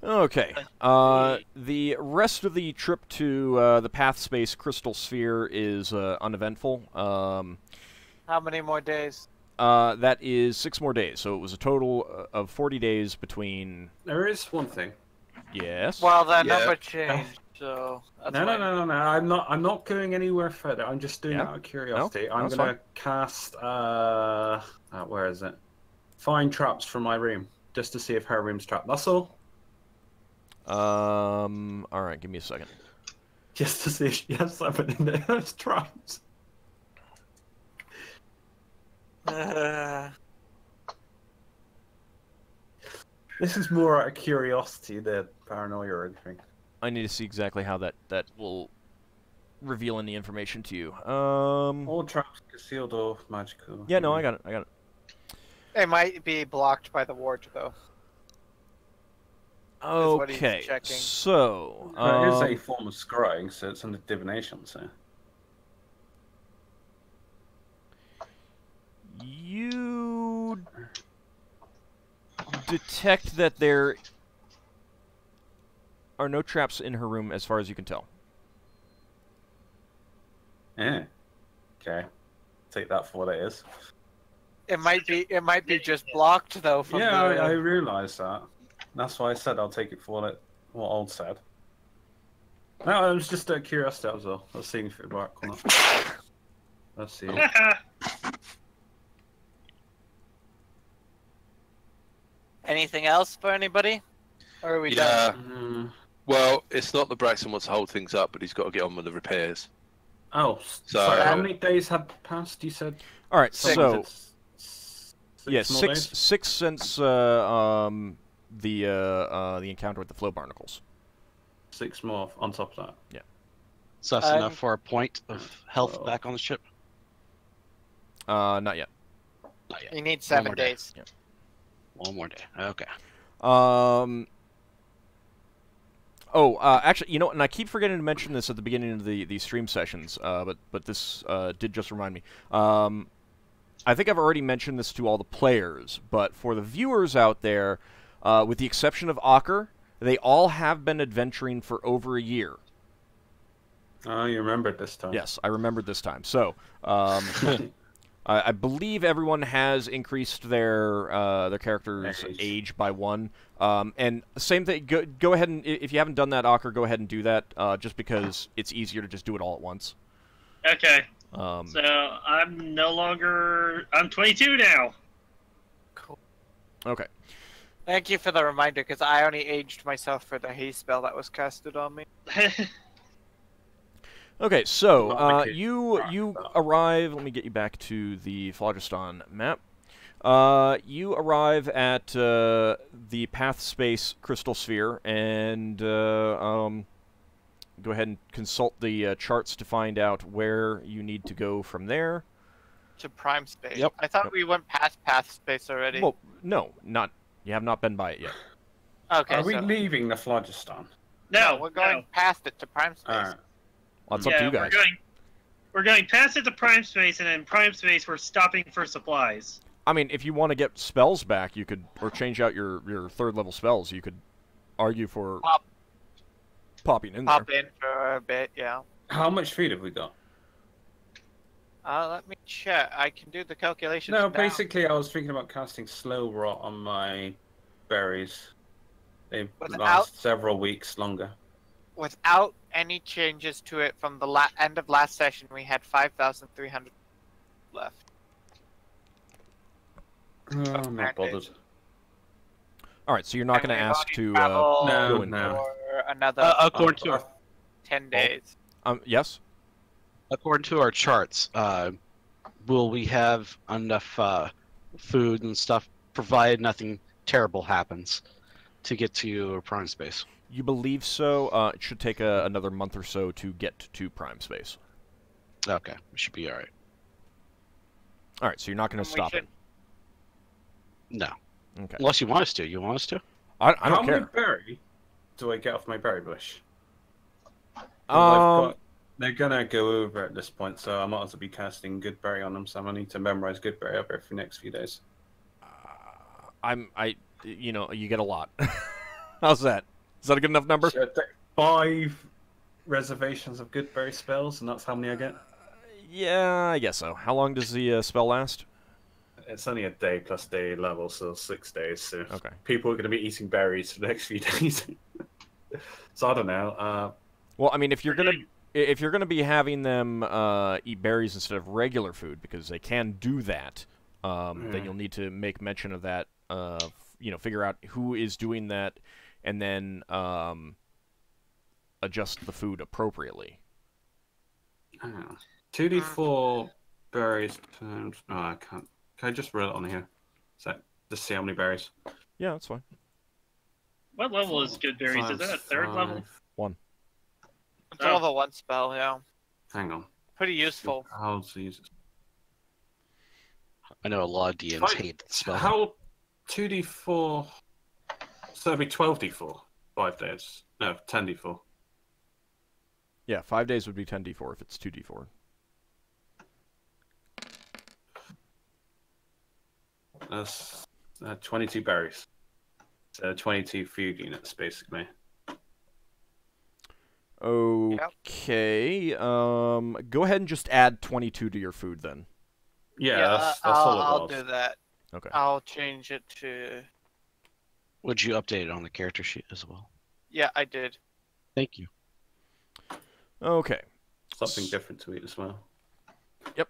Okay. The rest of the trip to the Path Space Crystal Sphere is uneventful. How many more days? That is 6 more days, so it was a total of 40 days between... There is one thing. Yes? Well, that Yeah. number changed, so... That's No. fine. I'm not going anywhere further. I'm just doing Yeah? it out of curiosity. I'm that's gonna cast. Where is it? Find traps from my room, just to see if her room's trapped. That's all. Alright, give me a second. Just to see if she has something in there that's traps. This is more out of curiosity than paranoia or anything. I need to see exactly how that will reveal any information to you. All traps concealed or magical. Yeah, no, I got it. It might be blocked by the ward, though. what he's Okay, checking. so... It is a form of scrying, so it's under divination, so... You detect that there are no traps in her room as far as you can tell. Yeah. Okay. Take that for what it is. It might be just blocked though from Yeah, the... I realise that. That's why I said I'll take it for what Old said. No, it was just a curiosity as well. I was seeing if it would work or not. Let's see. Anything else for anybody? Or are we Yeah. done? Well, it's not that Braxon wants to hold things up, but he's got to get on with the repairs. Oh, So- sorry. How many days had passed? You said. All right, Six. so Six more days? six since the encounter with the flow barnacles. 6 more on top of that. So that's enough for a point of health Oh. back on the ship? Not yet. Not yet. You need 7 more day. days. One more day. Okay. Actually, you know, and I keep forgetting to mention this at the beginning of the stream sessions, but this did just remind me. I think I've already mentioned this to all the players, but for the viewers out there, with the exception of Ockar, they all have been adventuring for over a year. Oh, you remembered this time. Yes, I remembered this time. So, I believe everyone has increased their character's age by 1. And same thing. Go ahead and if you haven't done that, Ockar, go ahead and do that. Just because it's easier to just do it all at once. Okay. So I'm no longer. I'm 22 now. Cool. Okay. Thank you for the reminder, because I only aged myself for the haste spell that was casted on me. Okay, so Well, okay. you arrive. Let me get you back to the Phlogiston map. You arrive at the Path Space Crystal Sphere, and go ahead and consult the charts to find out where you need to go from there. To Prime Space. Yep. I thought Yep. we went past Path Space already. Well, no, not. You have not been by it yet. Okay, Are we so... leaving the Phlogiston? No, we're going past it to Prime Space. Alright. Well, it's up to you guys. We're going past it to Prime Space, and in Prime Space we're stopping for supplies. I mean, if you want to get spells back, you could, or change out your 3rd level spells, you could argue for popping in Pop there. in for a bit, yeah. How much food have we got? Let me check. I can do the calculations No, now. basically I was thinking about casting Slow Rot on my berries. They Without- last several weeks longer. Without any changes to it from the end of last session, we had 5,300 left. Oh, I'm not bothered. All right, so you're not And going to we've ask already to traveled go No, in. no. for another According to 10 days. Yes. According to our charts, will we have enough food and stuff, provided nothing terrible happens, to get to Prime Space? You believe so? It should take another month or so to get to Prime Space. Okay, we should be all right. All right, so you're not going to We stop should- it. No, Okay. unless you want us to. You want us to? I don't How care. many berry do I get off my berry bush? They're gonna go over at this point, so I might as well be casting good berry on them. So I need to memorize good berry over for the next few days. You know, you get a lot. How's that? Is that a good enough number? So 5 reservations of good berry spells, and that's how many I get. Yeah, I guess so. How long does the spell last? It's only a day plus day level, so 6 days. So Okay. people are going to be eating berries for the next few days. So I don't know. Well, I mean, if you're gonna be having them eat berries instead of regular food, because they can do that, then you'll need to make mention of that. You know, figure out who is doing that, and then adjust the food appropriately. 2d4 berries times. Oh, I can't. Can I just roll it on here? So just see how many berries. Yeah, that's fine. What level is good berries? Is that a 3rd level? 1. It's a level 1 spell, yeah. Hang on. Pretty useful. How to use it? I know a lot of DMs hate the spell. How 2d4? So it'd be 12d4. 5 days. No, 10d4. Yeah, 5 days would be 10d4 if it's 2d4. That's 22 berries. So 22 food units, basically. Okay. Go ahead and just add 22 to your food then. Yeah, that's all it I'll was. do that. Okay. I'll change it to... Would you update it on the character sheet as well? Yeah, I did. Thank you. Okay. Something different to eat as well. Yep.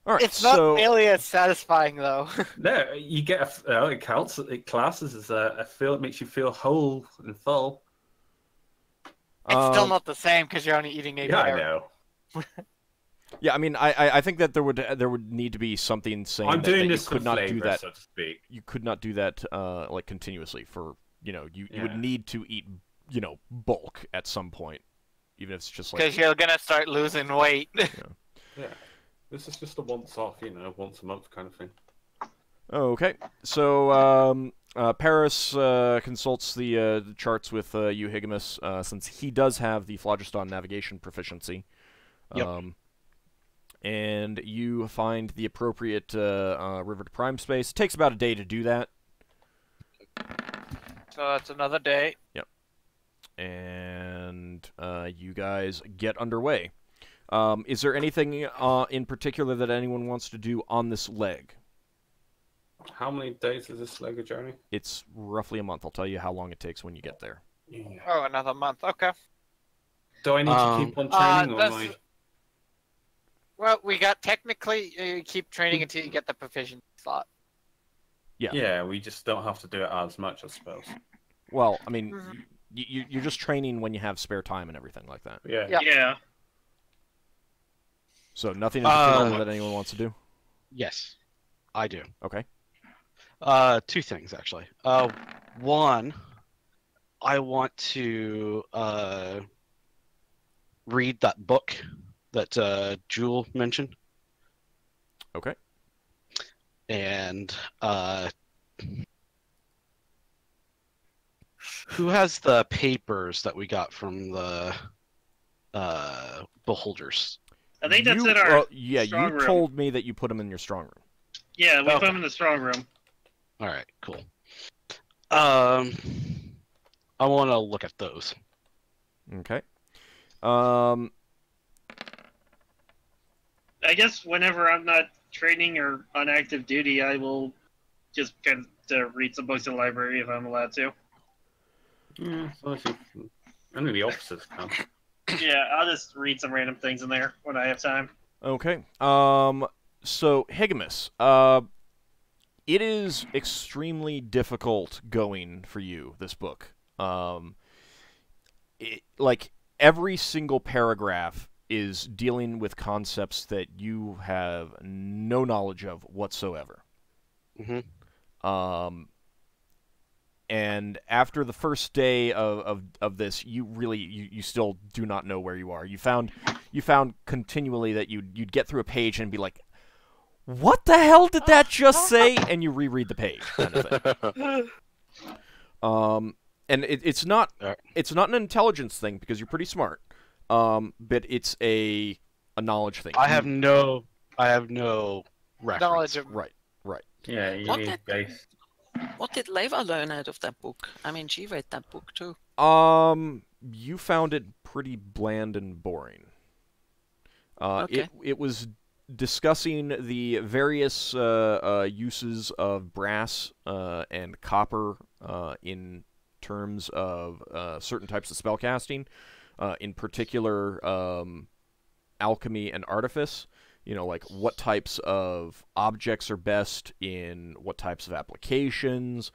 All right. It's not nearly as satisfying, though. No, you get it counts. It classes as a feel. It makes you feel whole and full. It's still not the same because you're only eating a Yeah, I berry. know. Yeah, I mean, I think that there would need to be something saying I'm that doing you this could for not flavor, do that. so to speak. You could not do that like continuously. For you would need to eat bulk at some point, even if it's just like Because you're gonna start losing weight. Yeah, this is just a once-off, once a month kind of thing. Okay, so Paris consults the charts with you, Higgimus, since he does have the Phlogiston navigation proficiency. Yep. And you find the appropriate river to prime space. It takes about a day to do that. So that's another day. Yep. And you guys get underway. Is there anything in particular that anyone wants to do on this leg? How many days is this leg of journey? It's roughly a month. I'll tell you how long it takes when you get there. Yeah. Oh, another month. Okay. Do I need to keep on training, or am I... Well, we got technically you keep training until you get the proficiency slot. Yeah. Yeah, we just don't have to do it as much, I suppose. Well, I mean, you're just training when you have spare time and everything like that. Yeah. Yeah. So nothing in particular that anyone wants to do? Yes, I do. Okay. 2 things, actually. One, I want to read that book that Jewel mentioned. Okay. And who has the papers that we got from the beholders? I think that's in our yeah, strong you room. told me that you put them in your strong room. Yeah, we put Okay. them in the strong room. All right, cool. I want to look at those. Okay. I guess whenever I'm not training or on active duty, I will just kind of read some books in the library if I'm allowed to. Yeah, so only the officers can. Yeah, I'll just read some random things in there when I have time. Okay. So Higgimus, it is extremely difficult going for you, this book. Like every single paragraph is dealing with concepts that you have no knowledge of whatsoever. Mm-hmm. And after the first day of this, you really you still do not know where you are. You found continually that you'd get through a page and be like, "What the hell did that just say?" And you reread the page. Kind of thing. And it's not an intelligence thing because you're pretty smart. But it's a knowledge thing. I have no reference. Knowledge of Right. Yeah, you What need did- base. What did Leva learn out of that book? I mean, she read that book too. You found it pretty bland and boring. Okay. It was discussing the various uses of brass and copper in terms of certain types of spellcasting, in particular alchemy and artifice. You know, like what types of objects are best in what types of applications,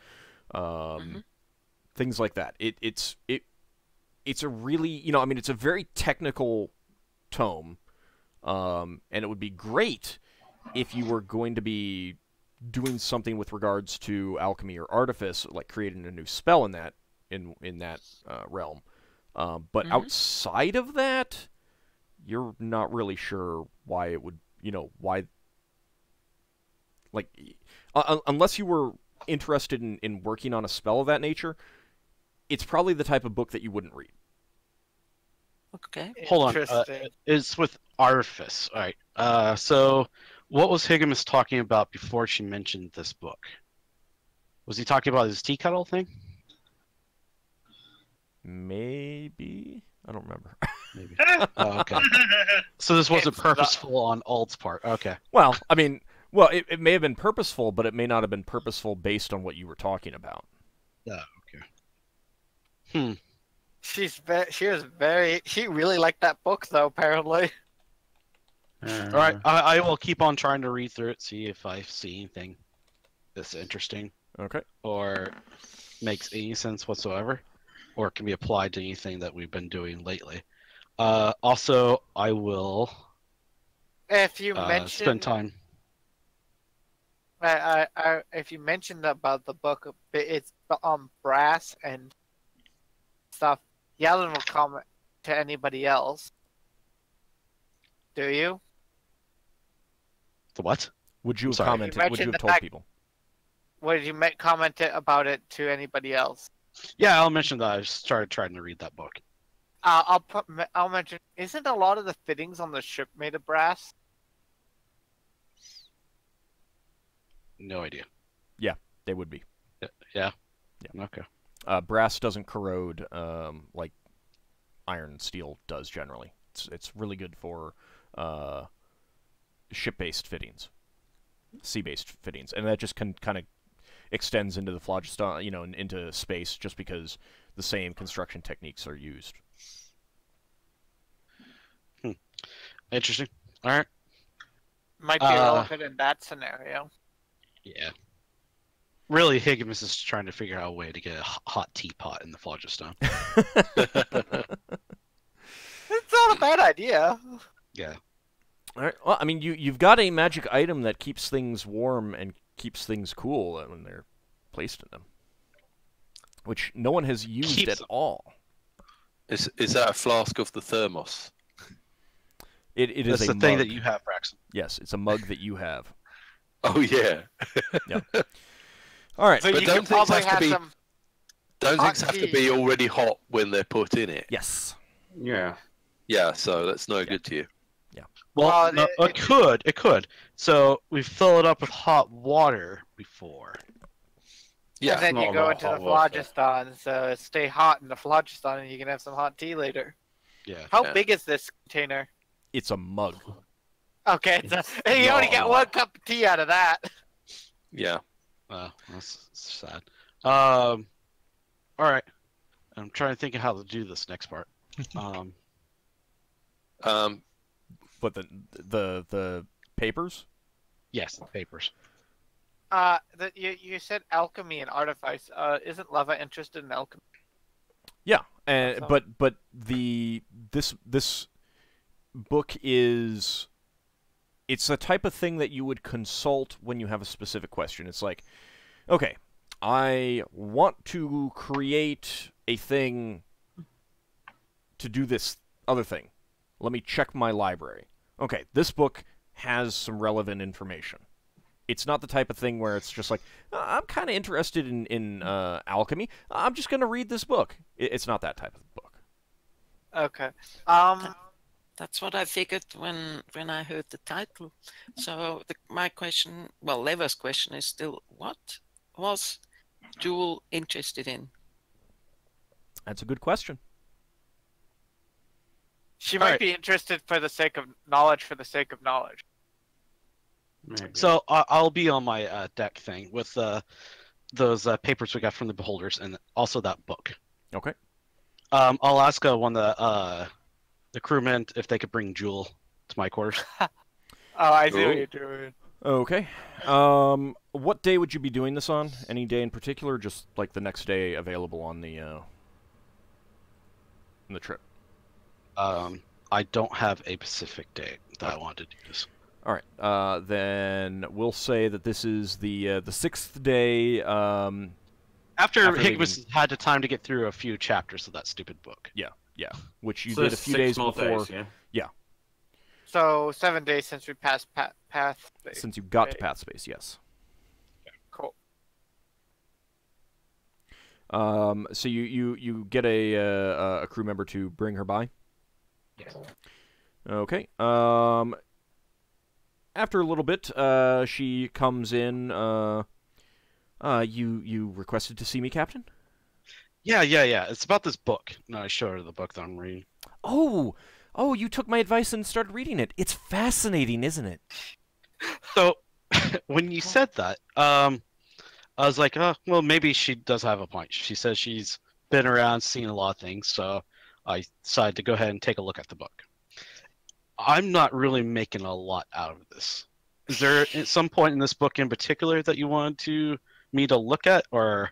things like that. It's a really, you know, I mean, it's a very technical tome, and it would be great if you were going to be doing something with regards to alchemy or artifice, like creating a new spell in that realm. But outside of that, you're not really sure why it would, you know, why, like, unless you were interested in working on a spell of that nature, it's probably the type of book that you wouldn't read. Okay. Hold on. Interesting. It's with artifice. All right. So what was Higgimus talking about before she mentioned this book? Was he talking about his tea kettle thing? Maybe. I don't remember. Maybe. Oh, okay. So this wasn't purposeful on Ald's part. Okay. Well, I mean, it may have been purposeful, but it may not have been purposeful based on what you were talking about. Yeah. Okay. She really liked that book though, apparently. All right. I will keep on trying to read through it, see if I see anything that's interesting Okay. or makes any sense whatsoever, or can be applied to anything that we've been doing lately. Also, I will If you spend mention time. if you mentioned about the book, it's on brass and stuff. Yeldan will comment to anybody else. Do you? The what? Would you have Sorry. commented? You Would you mentioned have the told fact- people? Would you comment about it to anybody else? Yeah, I'll mention that I started trying to read that book. I'll mention. Isn't a lot of the fittings on the ship made of brass? No idea. They would be. Yeah. Yeah. Okay. Brass doesn't corrode like iron and steel does generally. It's really good for ship-based fittings, sea-based fittings, and that just kind of extends into the phlogiston, you know, into space, just because the same construction techniques are used. Interesting. All right. Might be relevant in that scenario. Yeah. Really, Higgimus is trying to figure out a way to get a hot teapot in the phlogiston. It's not a bad idea. Yeah. All right. Well, I mean, you've got a magic item that keeps things warm and keeps things cool when they're placed in them, which no one has used Keeps at them. all. Is that a flask of the thermos? It is That's a the mug. thing that you have, Braxon. Yes, it's a mug that you have. Oh yeah. All right. But But you don't could things probably have to have be- some. Don't Hot things have to tea. be already hot when they're put in it? Yes. Yeah. Yeah, so that's no good to you. Well, Well, no, it could. So we fill it up with hot water before. Yeah. And then not you a go lot of into the hot water. phlogiston, so it stay hot in the phlogiston, and you can have some hot tea later. Yeah. How Yeah. big is this container? It's a mug. Okay, you only Not get a one lot. cup of tea out of that. Yeah. That's sad. All right. I'm trying to think of how to do this next part. But the papers? Yes, the papers. You said alchemy and artifice. Isn't Leva interested in alchemy? Yeah, So- but this book is, it's a type of thing that you would consult when you have a specific question. It's like, okay, I want to create a thing to do this other thing. Let me check my library. Okay, this book has some relevant information. It's not the type of thing where it's just like, I'm kind of interested in alchemy. I'm just going to read this book. It's not that type of book. Okay. That's what I figured when I heard the title. So my question, well, Leva's question is still, what was Jewel interested in? That's a good question. She might be interested for the sake of knowledge, Maybe. So I'll be on my deck thing with those papers we got from the beholders and also that book. Okay. I'll ask one of the crewmen if they could bring Jewel to my quarters. Oh, I see what you're doing. Okay. What day would you be doing this on? Any day in particular, or just like the next day available on the trip? I don't have a specific date that I want to do this. All right. Then we'll say that this is the 6th day. After Higgimus has had the time to get through a few chapters of that stupid book. Yeah. Which you So did a few days more before. days, yeah? Yeah. So 7 days since we passed path. Since you got to path space, yes. Cool. So you get a crew member to bring her by. Yes. Okay. After a little bit, she comes in. You requested to see me, Captain? Yeah. It's about this book. No, I showed her the book that I'm reading. Oh, you took my advice and started reading it. It's fascinating, isn't it? So, when you said that, I was like, oh, well, maybe she does have a point. She says she's been around, seen a lot of things, so I decided to go ahead and take a look at the book. I'm not really making a lot out of this. Is there at some point in this book in particular that you wanted me to look at or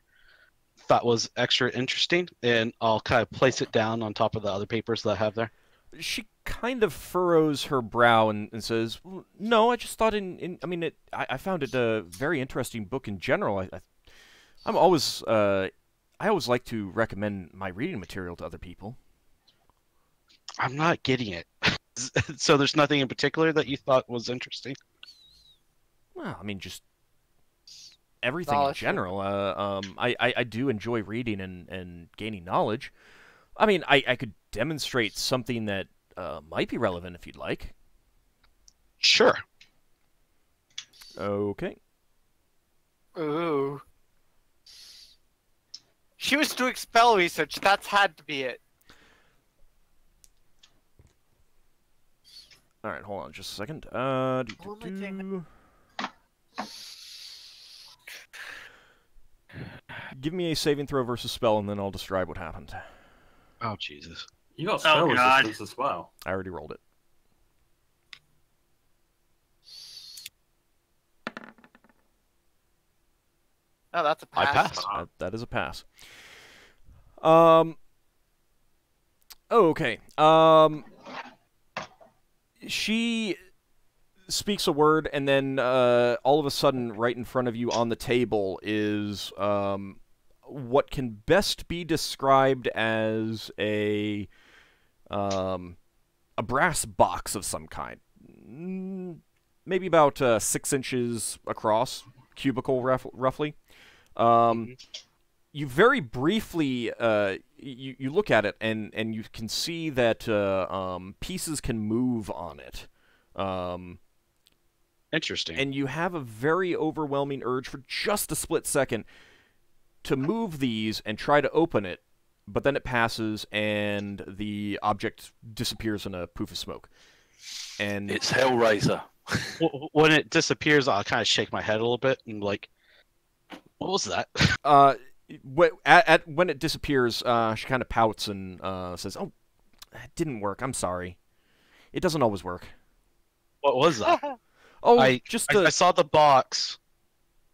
thought was extra interesting? And I'll kind of place it down on top of the other papers that I have there. She kind of furrows her brow and says, "No, I just thought I found it a very interesting book in general. I always like to recommend my reading material to other people." I'm not getting it. So there's nothing in particular that you thought was interesting? Well, just everything in general. I do enjoy reading and gaining knowledge. I could demonstrate something that might be relevant if you'd like. Sure. Okay. Ooh. She was doing spell research. That's had to be it. All right, hold on just a second. Give me a saving throw versus spell, and then I'll describe what happened. Oh, Jesus. You got spell resistance as well. I already rolled it. Oh, that's a pass. I passed. That is a pass. Okay. She speaks a word, and then all of a sudden, right in front of you on the table is what can best be described as a brass box of some kind. Maybe about 6 inches across, cubicle roughly. You very briefly you look at it and you can see that pieces can move on it. Interesting. And you have a very overwhelming urge for just a split second to move these and try to open it, but then it passes and the object disappears in a poof of smoke. And It's Hellraiser. When it disappears, I'll kind of shake my head a little bit and like, what was that? when it disappears, she kind of pouts and says, "Oh, it didn't work. I'm sorry. It doesn't always work." What was that? Oh, I saw the box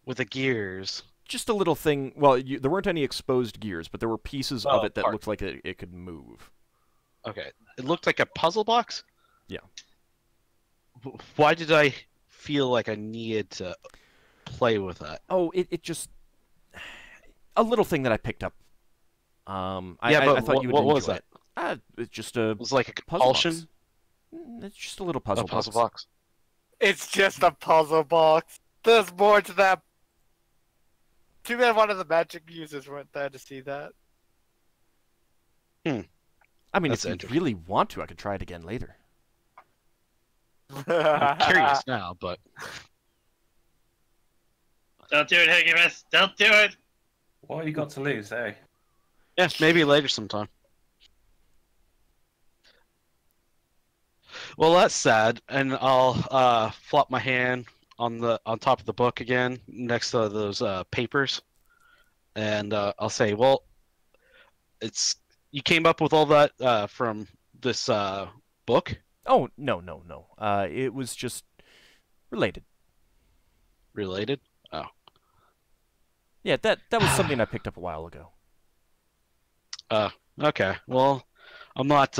with the gears. Just a little thing. Well, there weren't any exposed gears, but there were pieces of it that looked like it could move. Okay. It looked like a puzzle box? Yeah. Why did I feel like I needed to play with that? Oh, it just... A little thing that I picked up. I thought you would enjoy was that? it. It's just a... It was like a compulsion. compulsion? It's just a little puzzle box. It's just a puzzle box. There's more to that. Too bad one of the magic users weren't there to see that. I mean, That's if you interesting. really want to, I could try it again later. I'm curious now, but Don't do it, Higgimus. Don't do it. What you got to lose, eh? yeah, maybe later sometime. Well, that's sad, and I'll flop my hand on top of the book again, next to those papers, and I'll say, "Well, you came up with all that from this book, Oh, no. It was just related. related." Oh, Yeah, that was something I picked up a while ago. okay. Well, I'm not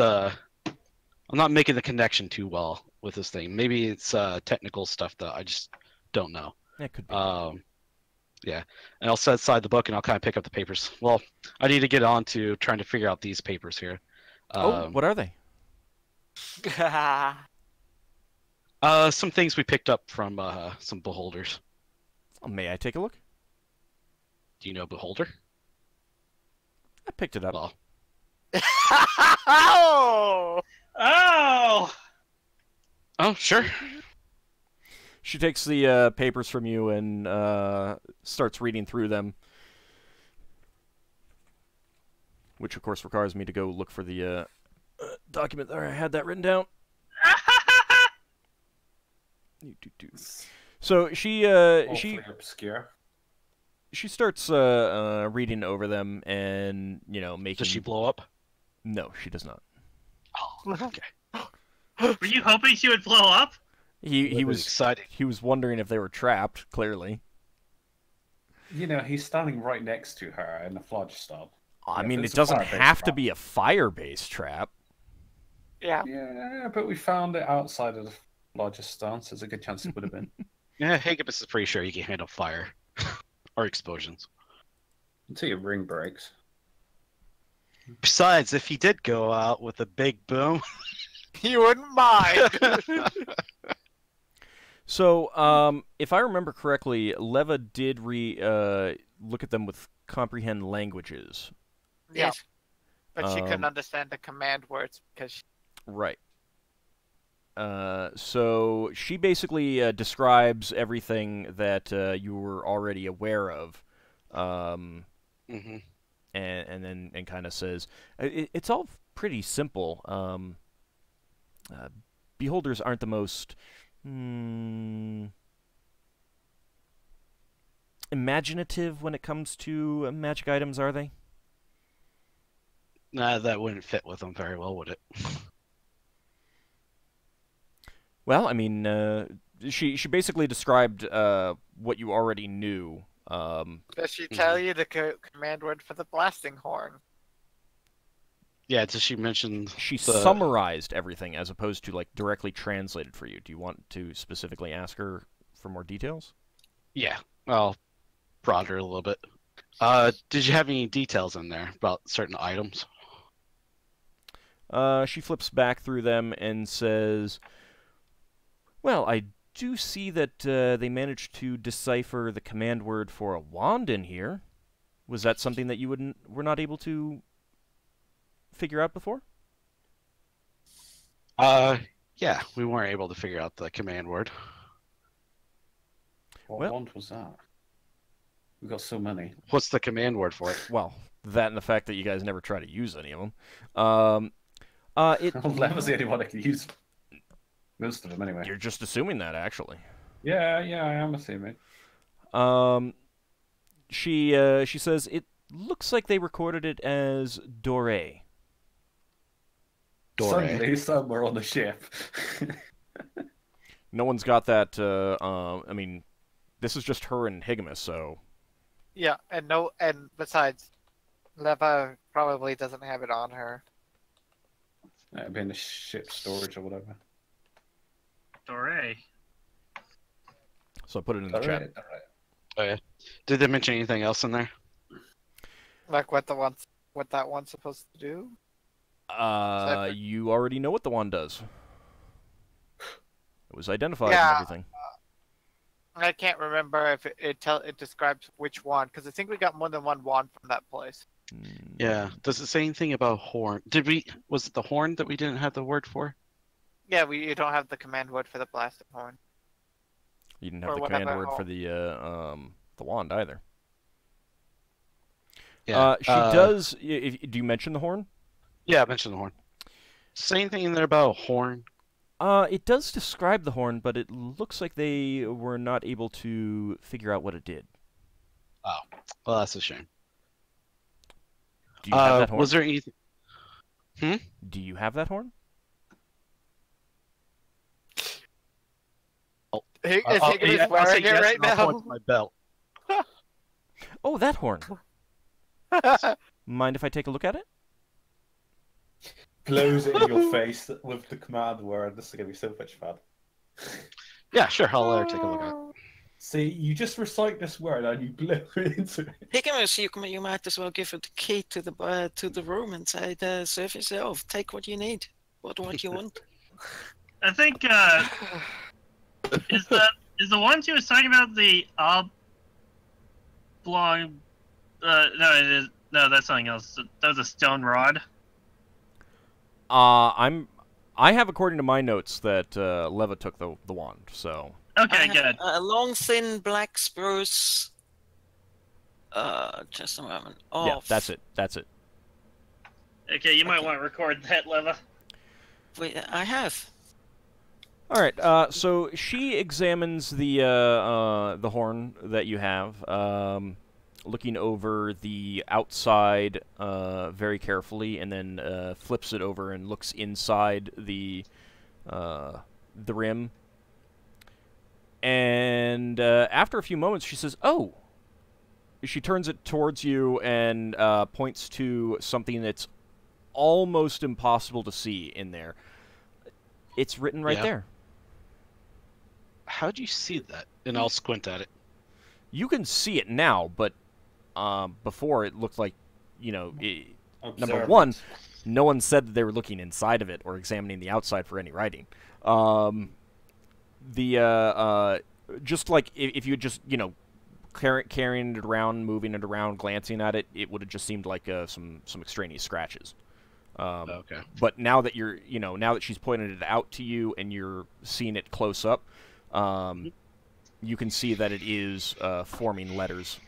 making the connection too well with this thing. Maybe it's technical stuff that I just don't know. It could be. Yeah, and I'll set aside the book and I'll kind of pick up the papers. Well, I need to get on to trying to figure out these papers here. What are they? Some things we picked up from some beholders. Oh, may I take a look? Do you know beholder? I picked it up. Well, Oh! Oh! oh sure. She takes the papers from you and starts reading through them, which of course requires me to go look for the document there. I had that written down. So she Awfully obscure. she starts reading over them and making. Does she blow up? No, she does not. Oh, okay. Were you hoping she would blow up? He was exciting. He was wondering if they were trapped. Clearly. You know, he's standing right next to her in the phlogiston. I Yeah, mean, but it it's a doesn't fire-based have to trap. be a fire-based trap. Yeah. Yeah, but we found it outside of the phlogiston, so there's a good chance it would have been. Yeah, Higgimus is pretty sure you can handle fire or explosions. Until your ring breaks. Besides, if he did go out with a big boom, You wouldn't mind. So, if I remember correctly, Leva did look at them with comprehend languages. Yeah. Yes. But she couldn't Um, understand the command words because Right. So she basically describes everything that you were already aware of, and then kind of says it's all pretty simple. Beholders aren't the most imaginative when it comes to magic items, are they? nah, that wouldn't fit with them very well, would it? Well, I mean, she basically described what you already knew. does she tell you the command word for the blasting horn? Yeah, does she mention She the... summarized everything as opposed to like directly translated for you. Do you want to specifically ask her for more details? Yeah, I'll prod her a little bit. Did you have any details in there about certain items? She flips back through them and says, "Well, I do see that they managed to decipher the command word for a wand in here. Was that something that you were not able to figure out before?" Yeah, we weren't able to figure out the command word. What Well- wand was that? We got so many. What's the command word for it? Well, that and the fact that you guys never try to use any of them. Leva's the only one that can use most of them anyway. You're just assuming that, actually. Yeah, I am assuming. She says it looks like they recorded it as Dore. Suddenly, somewhere on the ship. No one's got that. I mean, this is just her and Higgimus, so Yeah, and besides, Leva probably doesn't have it on her. It'd be in the ship storage or whatever. Dore. I put it in the chat. Alright. Oh, yeah. Did they mention anything else in there? Like what that one's supposed to do? You already know what the wand does. It was identified Yeah. and everything. I can't remember if it describes which wand, because I think we got more than one wand from that place. Yeah. Does it say anything about horn? Was it the horn that we didn't have the word for? Yeah, you don't have the command word for the blasted horn. You didn't have Or the command whatever. word for the wand either. Yeah. She does. Do you mention the horn? Yeah, I mentioned the horn. Say anything in there about a horn? It does describe the horn, but it looks like they were not able to figure out what it did. Oh, well, that's a shame. Do you have that horn? Was there anything? Do you have that horn? Higgimus wearing it right now. My belt. Oh, that horn. Mind if I take a look at it? Blows it in your face with the command word. This is going to be so much fun. Yeah, sure. I'll let her take a look at it. See, you just recite this word and you blow it into it. Higgimus, you might as well give her the key to the room and say, serve yourself. Take what you need. What you want. I think is the one she was talking about the oblong? No, it is. No, that's something else. That was a stone rod. I have, according to my notes, that Leva took the wand. So. Okay, good. A long, thin black spruce. Just a moment. Yeah, that's it. That's it. Okay, you might want to record that, Leva. Wait, I have. All right. So she examines the horn that you have, looking over the outside very carefully, and then flips it over and looks inside the rim. And after a few moments, she says, "Oh." She turns it towards you and points to something that's almost impossible to see in there. It's written right there. How'd you see that? And I'll squint at it. You can see it now, but before it looked like, number one, no one said that they were looking inside of it or examining the outside for any writing. Just like if you had just, carrying it around, moving it around, glancing at it, it would have just seemed like some extraneous scratches. Okay. But now that now that she's pointed it out to you and you're seeing it close up, you can see that it is forming letters.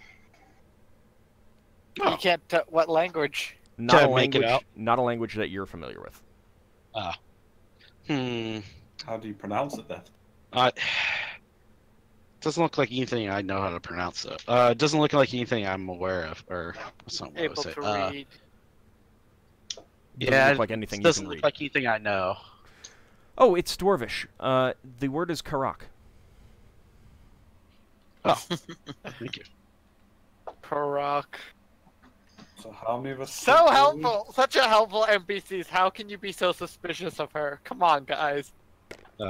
Oh. You can't. What language? Not a language. Not a language that you're familiar with. How do you pronounce it then? Doesn't look like anything I know how to pronounce it. It doesn't look like anything I'm aware of, or something. Able to read. Doesn't look like anything you can doesn't look read. like anything I know. Oh, it's Dwarvish. The word is Karak. Oh, thank you. Karak. So how many of us? So helpful! Such a helpful NPCs. How can you be so suspicious of her? Come on, guys.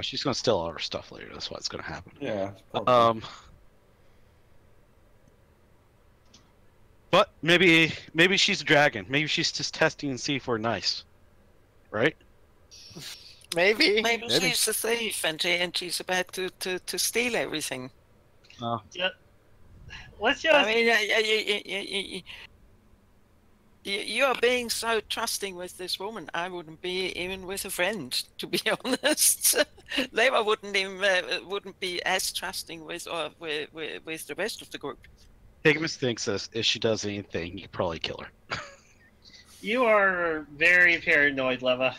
She's gonna steal all her stuff later. That's what's gonna happen. Yeah. But maybe she's a dragon. Maybe she's just testing and see if we're nice, right? Maybe. Maybe she's a thief and she's about to steal everything. Yeah. Let's just. I mean, you are being so trusting with this woman. I wouldn't be even with a friend, to be honest. Leva wouldn't be as trusting with the rest of the group. Higgimus thinks if she does anything, you could probably kill her. You are very paranoid, Leva.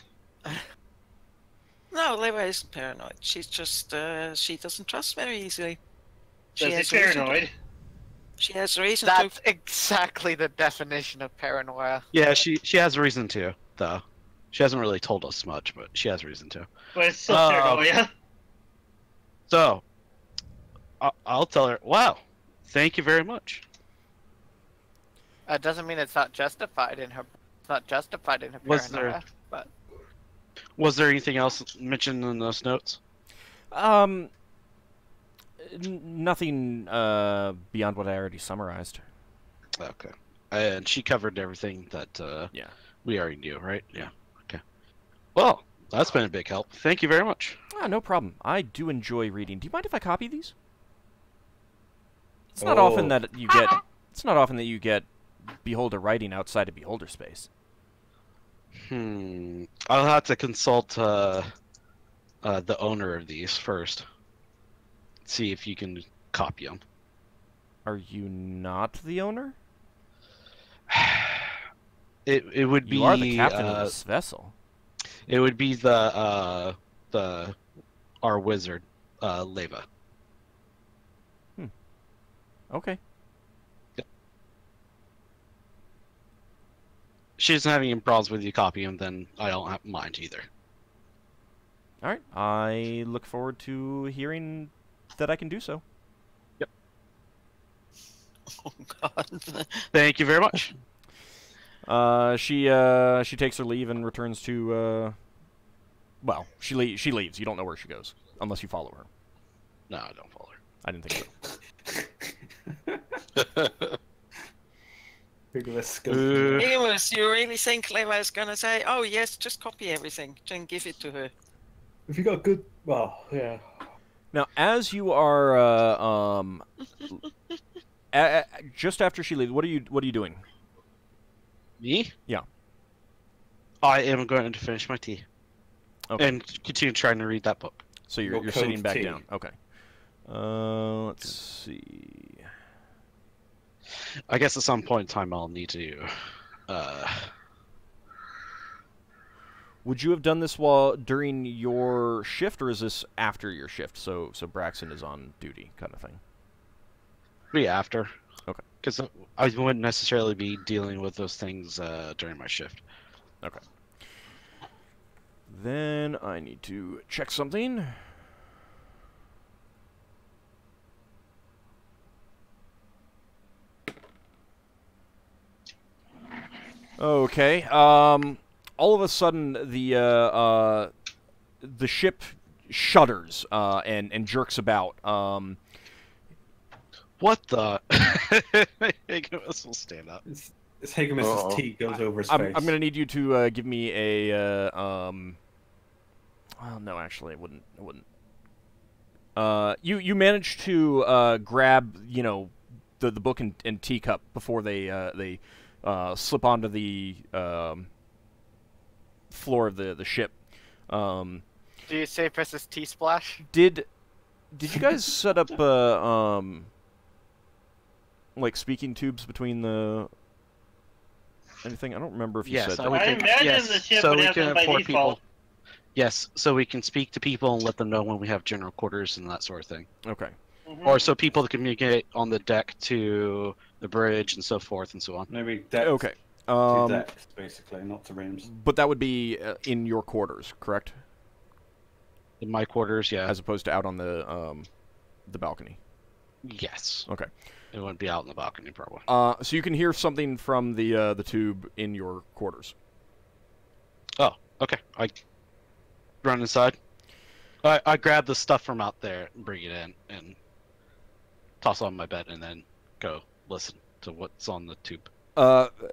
No, Leva isn't paranoid. She's just she doesn't trust very easily. She has paranoid. She has reason That's exactly the definition of paranoia. Yeah, she has reason to, though. She hasn't really told us much, but she has reason to. But it's still paranoia. So, I'll tell her, wow, thank you very much. That doesn't mean it's not justified in her. It's not justified in her paranoia. But was there anything else mentioned in those notes? Nothing beyond what I already summarized. Okay. And she covered everything that we already knew, right? Yeah. Okay. Well, that's been a big help. Thank you very much. No problem. I do enjoy reading. Do you mind if I copy these? It's not often that you get. It's not often that you get beholder writing outside of beholder space. I'll have to consult the owner of these first. See if you can copy them. Are you not the owner? It would be. You are the captain of this vessel. It would be our wizard, Leva. Okay. She doesn't have any problems with you copying them, then I don't have mind either. All right. I look forward to hearing that I can do so. Yep. Oh God. Thank you very much. She takes her leave and returns to. Well, she leaves. You don't know where she goes unless you follow her. No, I don't follow her. I didn't think so. Higgimus, you really think Leva's gonna say, "Oh yes, just copy everything and give it to her"? If you got good, well, yeah. Now, as you are just after she leaves, what are you doing? Me? Yeah. I am going to finish my tea. Okay. And continue trying to read that book. So you're sitting back down. Okay. Let's see. I guess at some point in time I'll need to. Would you have done this during your shift, or is this after your shift? So Braxon is on duty, kind of thing. Be after. Okay. Because I wouldn't necessarily be dealing with those things during my shift. Okay. Then I need to check something. Okay. All of a sudden, the ship shudders and jerks about. What the? Higgimus will stand up. It's Higgimus's tea goes over his I'm face. gonna need you to give me a well, no, actually, I wouldn't. You managed to grab, the book and teacup before they slip onto the floor of the ship. Do you say Princess Tea Splash? Did you guys set up like speaking tubes between the anything? I don't remember if you said that. I imagine the ship would have them by default. People. Yes, so we can speak to people and let them know when we have general quarters and that sort of thing. Okay. Or so people to communicate on the deck to the bridge and so forth and so on. Maybe decks. Okay. To decks, basically, not to rooms. But that would be in your quarters, correct? In my quarters, yeah. As opposed to out on the balcony. Yes. Okay. It wouldn't be out in the balcony, probably. So you can hear something from the tube in your quarters. Oh, okay. I run inside. I grab the stuff from out there and bring it in and toss it on my bed and then go listen to what's on the tube.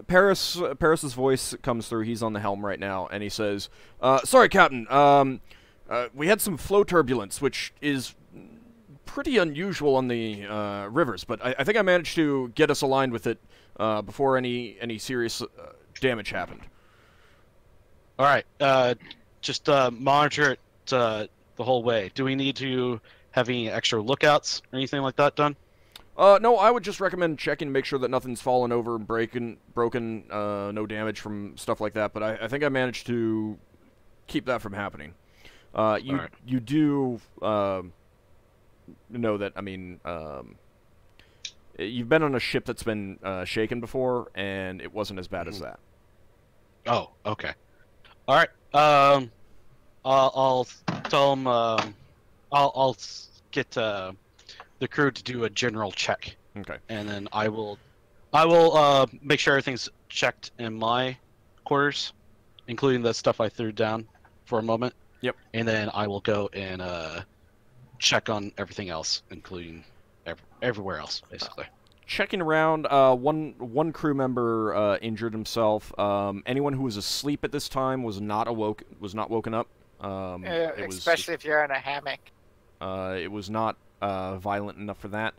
Paris's voice comes through. He's on the helm right now, and he says, "Sorry, Captain. We had some flow turbulence, which is pretty unusual on the rivers, but I think I managed to get us aligned with it before any serious damage happened." All right. Just monitor it the whole way. Do we need to have any extra lookouts or anything like that done? No, I would just recommend checking to make sure that nothing's fallen over, broken, no damage from stuff like that. But I think I managed to keep that from happening. You do know that, I mean, you've been on a ship that's been shaken before, and it wasn't as bad as that. Oh, okay. All right. I'll tell them. I'll get the crew to do a general check. Okay. And then I will make sure everything's checked in my quarters, including the stuff I threw down for a moment. Yep. And then I will go and check on everything else, including everywhere else, basically. Checking around, one crew member injured himself. Anyone who was asleep at this time was not woken up. Especially if you're in a hammock. It was not violent enough for that.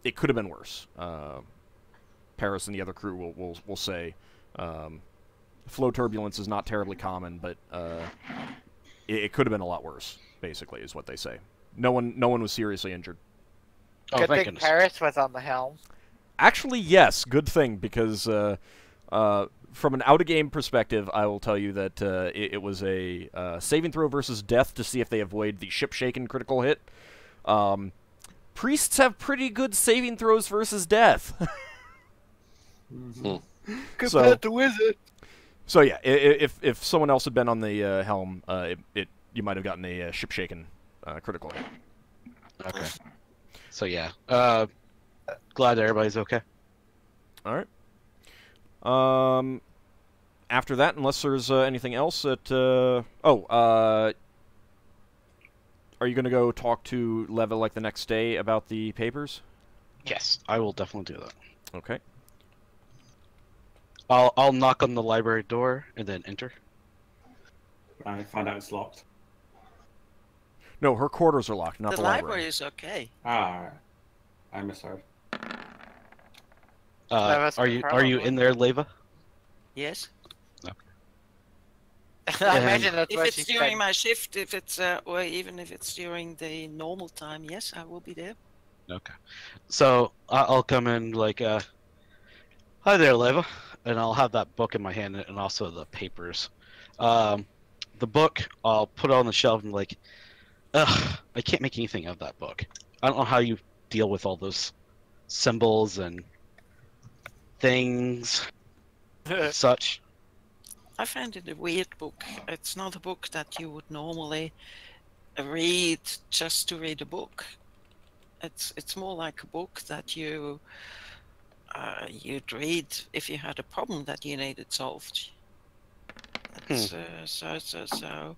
it could have been worse. Paris and the other crew will say flow turbulence is not terribly common, but it could have been a lot worse. Basically, is what they say. No one was seriously injured. Oh, Good thank thing goodness. Paris was on the helm. Actually, yes, good thing, because from an out-of-game perspective, I will tell you that it was a saving throw versus death to see if they avoid the ship-shaken critical hit. Priests have pretty good saving throws versus death. Compared to wizard. So yeah, if someone else had been on the helm, you might have gotten a ship-shaken critical hit. Okay. So yeah, glad everybody's okay. All right. After that, unless there's anything else that... are you going to go talk to Leva like the next day about the papers? Yes, I will definitely do that. Okay. I'll knock on the library door and then enter. I find out it's locked. No, her quarters are locked, not the library is okay. Ah, alright. I misheard. Leva's Are you probably- in there, Leva? Yes. I imagine that's If what it's she during said. my shift, if it's or even if it's during the normal time, yes, I will be there. Okay. So I'll come in like, hi there, Leva, and I'll have that book in my hand and also the papers. The book I'll put on the shelf and like, ugh, I can't make anything of that book. I don't know how you deal with all those symbols and things, such. I find it a weird book. It's not a book that you would normally read just to read a book. It's more like a book that you'd read if you had a problem that you needed solved. It's, so.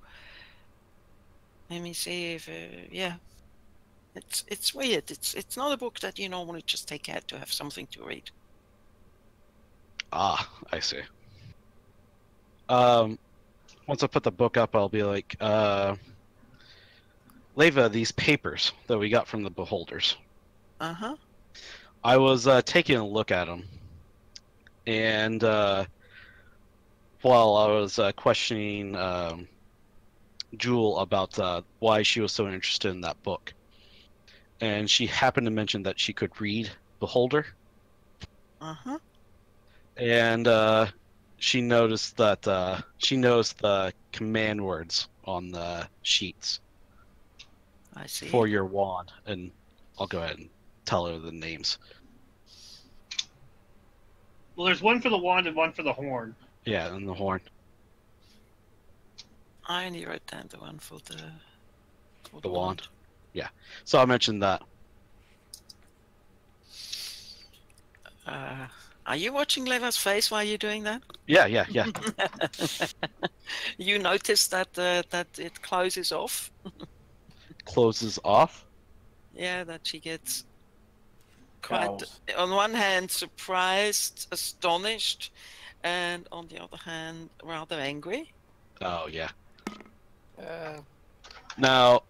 Let me see if yeah. It's weird. It's not a book that you normally just take out to have something to read. Ah, I see. Once I put the book up, I'll be like, Leva, these papers that we got from the beholders. Uh-huh. I was taking a look at them, and while I was questioning Jewel about why she was so interested in that book, and she happened to mention that she could read Beholder, Uh-huh. and she noticed that she knows the command words on the sheets I see. for your wand, and I'll go ahead and tell her the names. Well, there's one for the wand and one for the horn. Yeah, and the horn. I only wrote down the one for The wand. Yeah. So I mentioned that. Are you watching Leva's face while you're doing that? Yeah. You notice that that it closes off. Closes off. Yeah, that she gets quite, Cows. on one hand, surprised, astonished, and on the other hand, rather angry. Oh yeah. Uh, Now,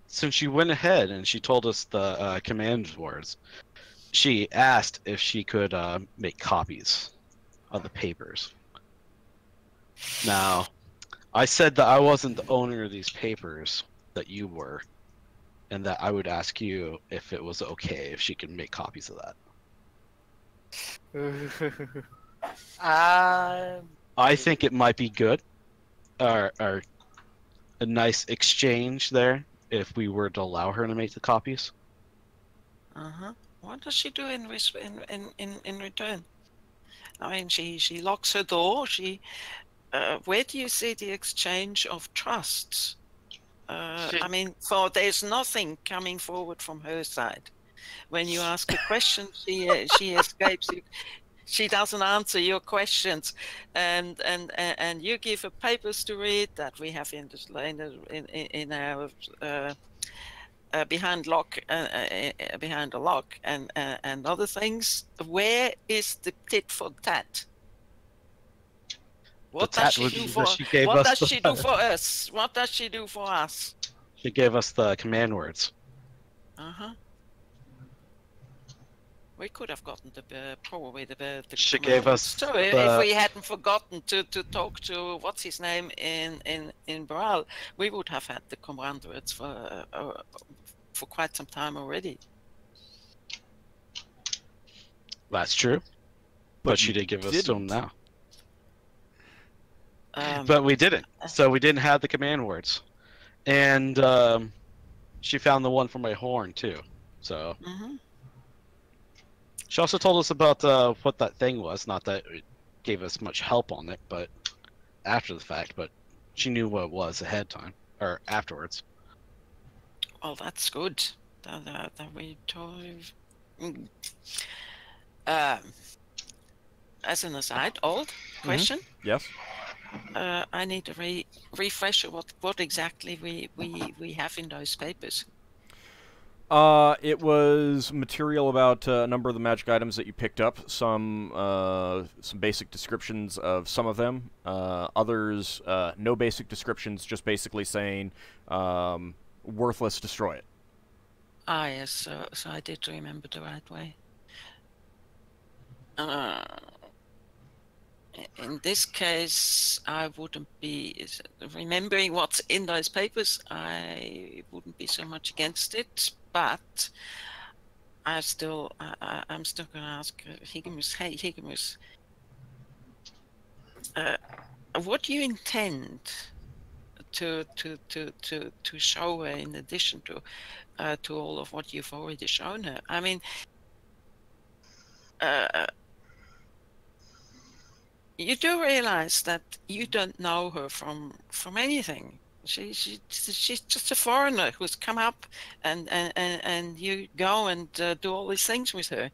since she went ahead and she told us the command words, she asked if she could make copies of the papers. Now, I said that I wasn't the owner of these papers, that you were, and that I would ask you if it was okay if she could make copies of that. I think it might be good, or a nice exchange there if we were to allow her to make the copies. Uh-huh. What does she do in return? I mean, she locks her door. Where do you see the exchange of trusts? I mean, for there's nothing coming forward from her side. When you ask a question, she escapes you. She doesn't answer your questions, and you give her papers to read that we have in our behind a lock, and other things. Where is the tit for tat? What does she do for? What does she do for us? What does she do for us? She gave us the command words. Uh-huh. We could have gotten probably the She command gave us words. So if we hadn't forgotten to talk to what's his name in Baral, we would have had the command words for quite some time already. That's true. But she did give us them now. But we didn't. So we didn't have the command words. And she found the one for my horn, too. So she also told us about what that thing was. Not that it gave us much help on it, but after the fact. But she knew what it was ahead of time, or afterwards. Well, that's good. That we told. As an aside, question. Yes. I need a refresher. What exactly we have in those papers? It was material about a number of the magic items that you picked up. Some basic descriptions of some of them. Others, no basic descriptions, just basically saying, worthless, destroy it. Ah, yes. So I did remember the right way. In this case, I wouldn't be remembering what's in those papers. I wouldn't be so much against it, but I'm still going to ask Higgimus. Hey, Higgimus, what do you intend to show her in addition to all of what you've already shown her? I mean. You do realize that you don't know her from anything. She's just a foreigner who's come up, and you go and do all these things with her.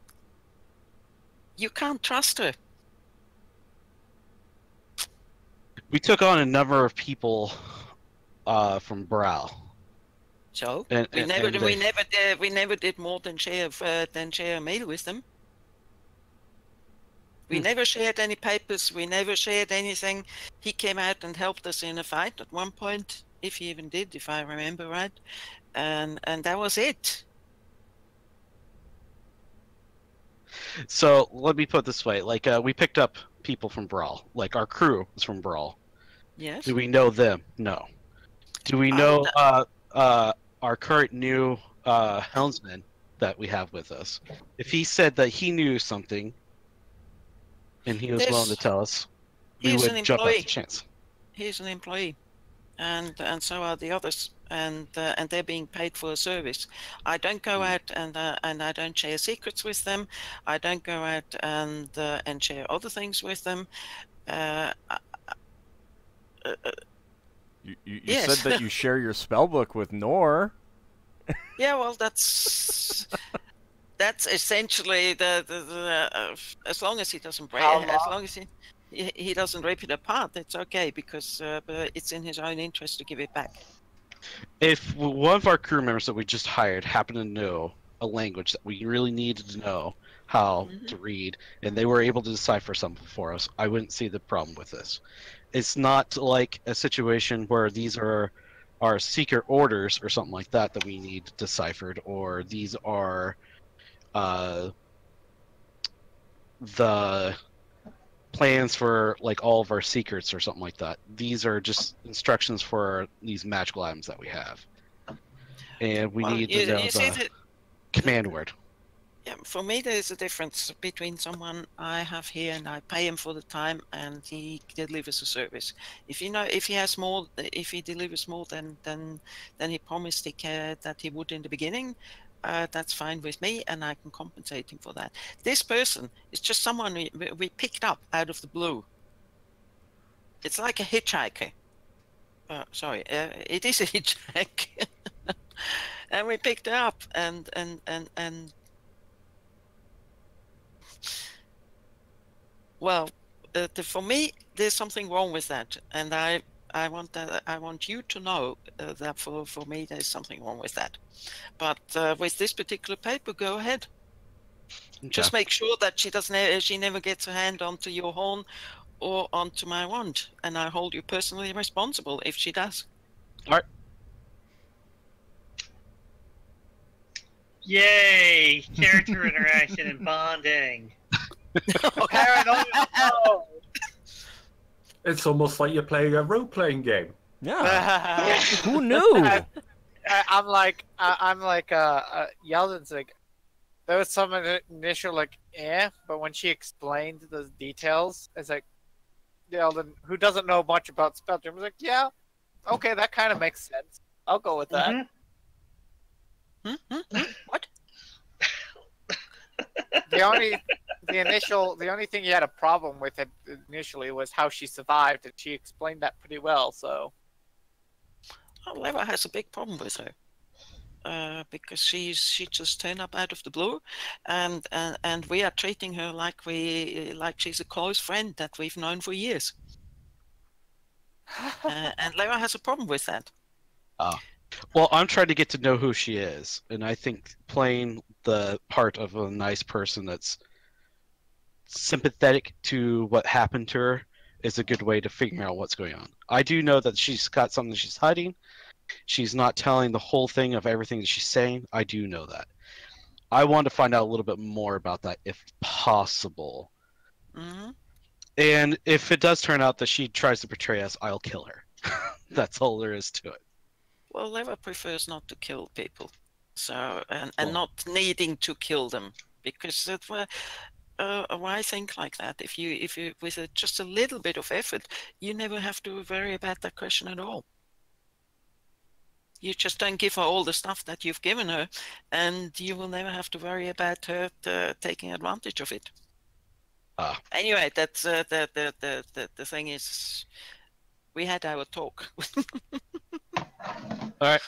You can't trust her. We took on a number of people from Brow. So we never did more than share a meal with them. We never shared any papers. We never shared anything. He came out and helped us in a fight at one point, if he even did, if I remember right, and that was it. So let me put it this way: like we picked up people from Brawl. Like our crew was from Brawl. Yes. Do we know them? No. Do we know our current new helmsman that we have with us? If he said that he knew something. And he was willing to tell us, we would jump at the chance. He's an employee, and so are the others, and they're being paid for a service. I don't go out and I don't share secrets with them. I don't go out and share other things with them. You yes. said that you share your spellbook with Nor. Yeah, well, that's essentially the as long as he doesn't break, as long as he doesn't rip it apart, it's okay, because it's in his own interest to give it back. If one of our crew members that we just hired happened to know a language that we really needed to know how to read, and they were able to decipher something for us, I wouldn't see the problem with this. It's not like a situation where these are our secret orders or something like that we need deciphered, or these are the plans for like all of our secrets or something like that. These are just instructions for these magical items that we have, and we need to know the command word. Yeah, for me there's a difference between someone I have here and I pay him for the time and he delivers a service. If he delivers more than he promised that he would in the beginning, that's fine with me, and I can compensate him for that. This person is just someone we picked up out of the blue. It's like a hitchhiker. Sorry, it is a hitchhiker. And we picked her up, and well, for me, there's something wrong with that, and I want you to know that for me, there's something wrong with that. But with this particular paper, go ahead. Okay. Just make sure that she never gets her hand onto your horn or onto my wand, and I hold you personally responsible if she does. All right. Yay! Character interaction and bonding. Paranoia. It's almost like you're playing a role-playing game. Yeah. Who knew? I'm like Yeldan's like, there was some initial like, but when she explained the details, it's like, Yeldan, who doesn't know much about Spelljammer, was like, yeah, okay, that kind of makes sense. I'll go with that. What? The only thing you had a problem with it initially was how she survived, and she explained that pretty well. So, Leva has a big problem with her because she just turned up out of the blue, and we are treating her like she's a close friend that we've known for years. And Leva has a problem with that. Well, I'm trying to get to know who she is, and I think playing the part of a nice person that's sympathetic to what happened to her is a good way to figure out what's going on. I do know that she's got something she's hiding. She's not telling the whole thing of everything that she's saying. I do know that. I want to find out a little bit more about that if possible. Mm-hmm. And if it does turn out that she tries to betray us, I'll kill her. That's all there is to it. Well, Leva prefers not to kill people, so and not needing to kill them, because why think like that? If you with just a little bit of effort, you never have to worry about that question at all. You just don't give her all the stuff that you've given her, and you will never have to worry about her taking advantage of it. Anyway, that's the thing is, we had our talk. All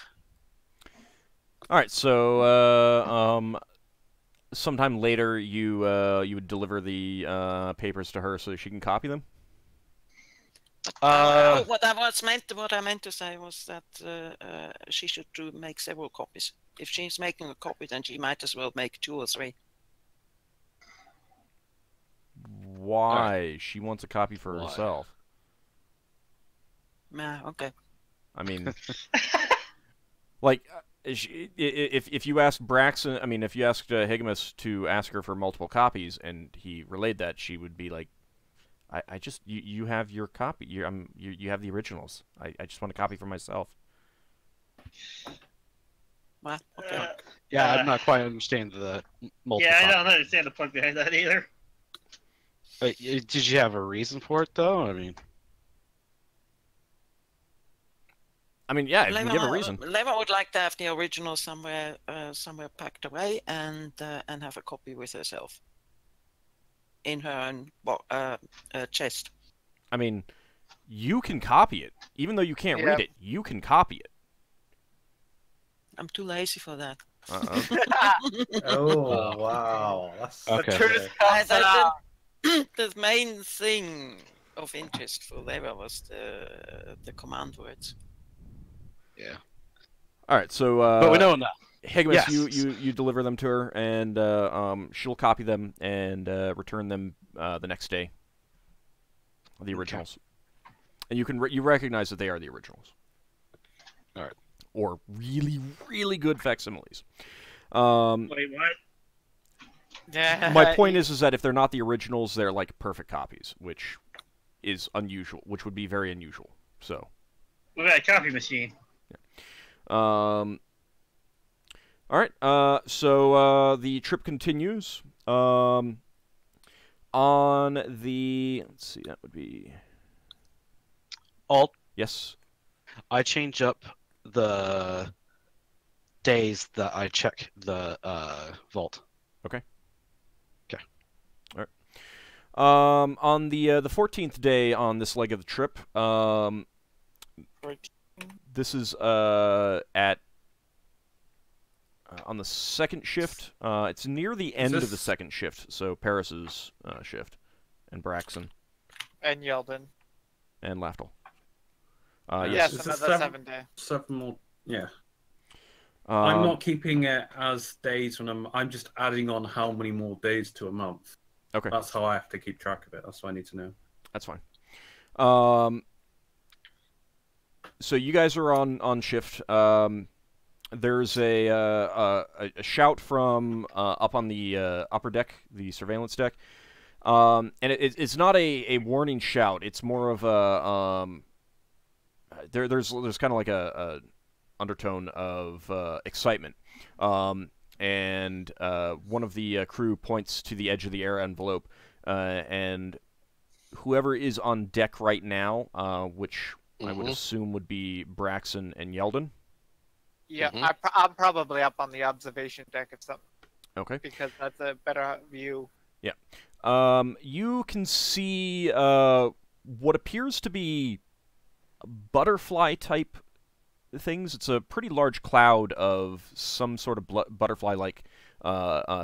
right. So, sometime later, you would deliver the papers to her so she can copy them. What I meant to say was that she should make several copies. If she's making a copy, then she might as well make 2 or 3. Why? She wants a copy for herself. Okay. I mean, like, if you asked Braxon, I mean, if you asked Higgimus to ask her for multiple copies, and he relayed that, she would be like, I just, you have your copy, you have the originals. I just want a copy for myself. Well, okay. Yeah, I'm not quite understanding the multiple. Yeah, I don't understand the point behind that either. Wait, did you have a reason for it, though? I mean, yeah, if you give a reason. Leva would like to have the original somewhere packed away and have a copy with herself in her own chest. I mean, you can copy it, even though you can't read it. You can copy it. I'm too lazy for that. Oh wow! That's okay. The main thing of interest for Leva was the command words. Yeah. All right, so but we know now. Higgimus, Yes. you deliver them to her, and she'll copy them and return them the next day. The originals, and you recognize that they are the originals. All right. Or really, really good facsimiles. Wait, what? My point is that if they're not the originals, they're like perfect copies, which is unusual, which would be very unusual. So. What about a copy machine? All right. So the trip continues. On the let's see, that would be Alt. Yes. I change up the days that I check the vault. Okay. Okay. All right. On the 14th day on this leg of the trip, this is at on the second shift. It's near the end of the second shift, so Paris's shift, and Braxon, And Yeldan. and Lafdul. Yes, It's another 7 day. 7 more. Yeah. I'm not keeping it as days when I'm just adding on how many more days to a month. Okay. That's how I have to keep track of it. That's what I need to know. That's fine. So you guys are on shift. there's a shout from up on the upper deck, the surveillance deck, and it's not a warning shout. It's more of a there's kind of like a undertone of excitement, and one of the crew points to the edge of the air envelope, and whoever is on deck right now, which I would assume would be Braxon and Yeldan. Yeah, I'm probably up on the observation deck or something. Okay. Because that's a better view. Yeah. You can see what appears to be butterfly-type things. It's a pretty large cloud of some sort of butterfly-like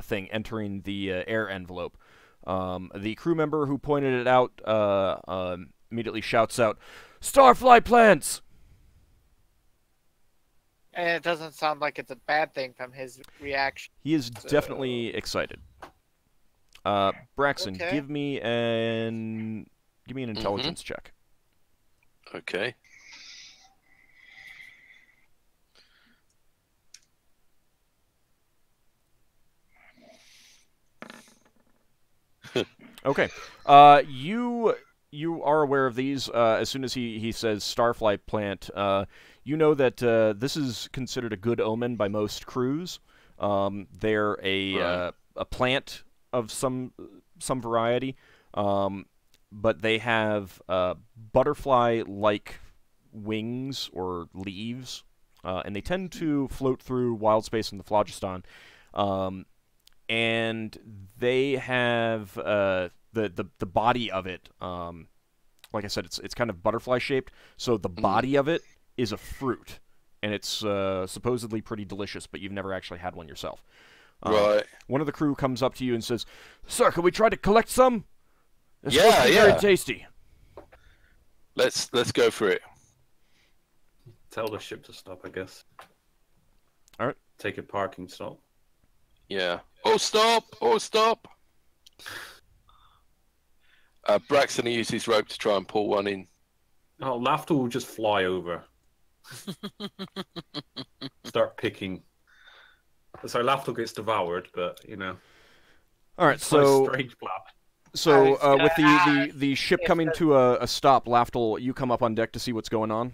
thing entering the air envelope. The crew member who pointed it out immediately shouts out, "Starfly plants!" And it doesn't sound like it's a bad thing from his reaction. He is definitely excited. Braxon, Okay. give me an intelligence check. Okay. Okay. You are aware of these. As soon as he says starfly plant, you know that this is considered a good omen by most crews. They're a plant of some variety, but they have butterfly-like wings or leaves, and they tend to float through wild space in the phlogiston. And they have the body of it. Like I said, it's kind of butterfly shaped. So the body of it is a fruit, and it's supposedly pretty delicious. But you've never actually had one yourself. Right. One of the crew comes up to you and says, "Sir, can we try to collect some? It's Yeah, supposed to be yeah. very tasty." Let's go for it. Tell the ship to stop, I guess. All right. Take a parking stop. Yeah. Oh, stop! Oh, stop! Braxton will use his rope to try and pull one in. Oh, Lafdul will just fly over. Start picking. So Lafdul gets devoured, but you know. All right. It's So a strange blab. So with the ship coming to a stop, Lafdul, you come up on deck to see what's going on.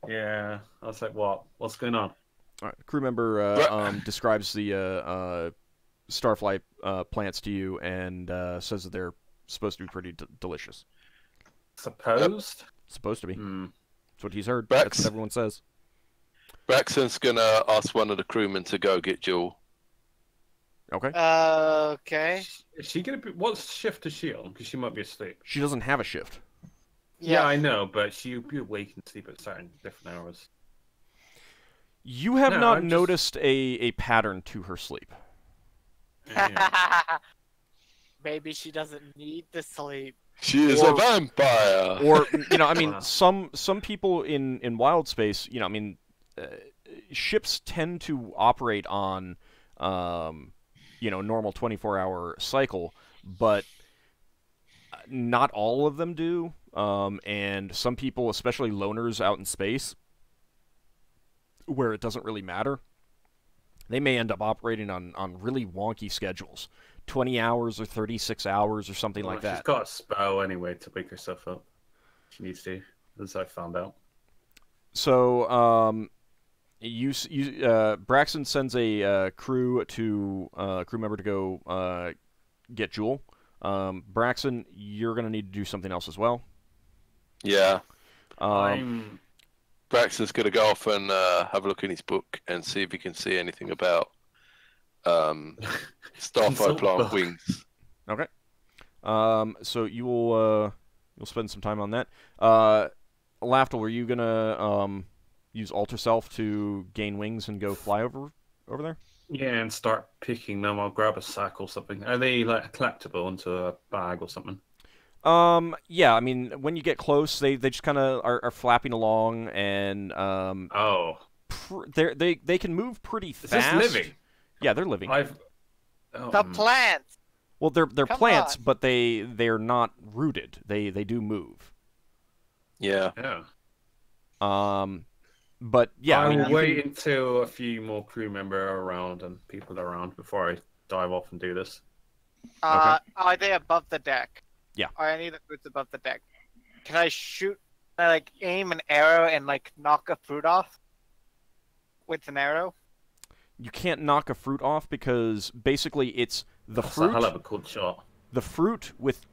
Yeah, I was like, what? What's going on? All right. Crew member describes the starfly plants to you and says that they're supposed to be pretty delicious. Supposed? Supposed to be. Hmm. That's what he's heard. Brax. That's what everyone says. Braxton's gonna ask one of the crewmen to go get Jewel. Okay. Okay. Is she gonna be? What shift is she on? Because she might be asleep. She doesn't have a shift. Yeah, I know, but she'll be awake and sleep at certain different hours. You have No, not I'm just- noticed a pattern to her sleep. Yeah. Maybe she doesn't need to sleep. She is a vampire. Or I mean, some people in wild space, I mean, ships tend to operate on, normal 24-hour cycle, but not all of them do. And some people, especially loners out in space, where it doesn't really matter, they may end up operating on really wonky schedules. 20 hours or 36 hours or something like that. She's got a spell anyway to wake herself up. She needs to, as I found out. So, Braxton sends a crew member to go get Jewel. Braxton, you're going to need to do something else as well. Yeah. I'm Braxton's going to go off and have a look in his book and see if he can see anything about starfly plant book. wings. Okay. So you'll spend some time on that. Lafdul, were you gonna use alter self to gain wings and go fly over there? Yeah, and start picking them. I'll grab a sack or something. Are they like collectible into a bag or something? Yeah. I mean, when you get close, they just kind of are flapping along, and Oh, they can move pretty is fast. this living? Yeah, they're living. The plants. Well, they're Come plants, on. but they're not rooted. They do move. Yeah. Yeah. But yeah, I I mean, will you wait can, until a few more crew members are around and people are around before I dive off and do this. Are they above the deck? Yeah. Are any of the fruits above the deck? Can I shoot? Can I like aim an arrow and like knock a fruit off with an arrow? you can't knock a fruit off because basically it's the That's a hell fruit, of a good shot. the fruit with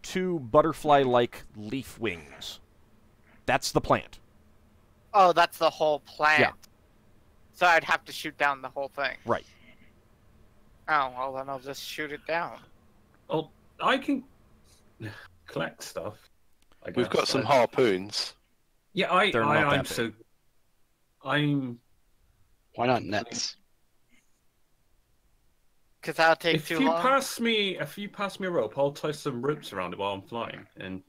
2 butterfly-like leaf wings. That's the plant. Oh, that's the whole plant. Yeah. So I'd have to shoot down the whole thing. Right. Oh, well then I'll just shoot it down. Oh, I can collect stuff. I We've guess. got some harpoons. Yeah, They're not that I'm big. so. I'm. Why not nets? Because that'll take If too you long. pass me a rope, I'll tie some ropes around it while I'm flying and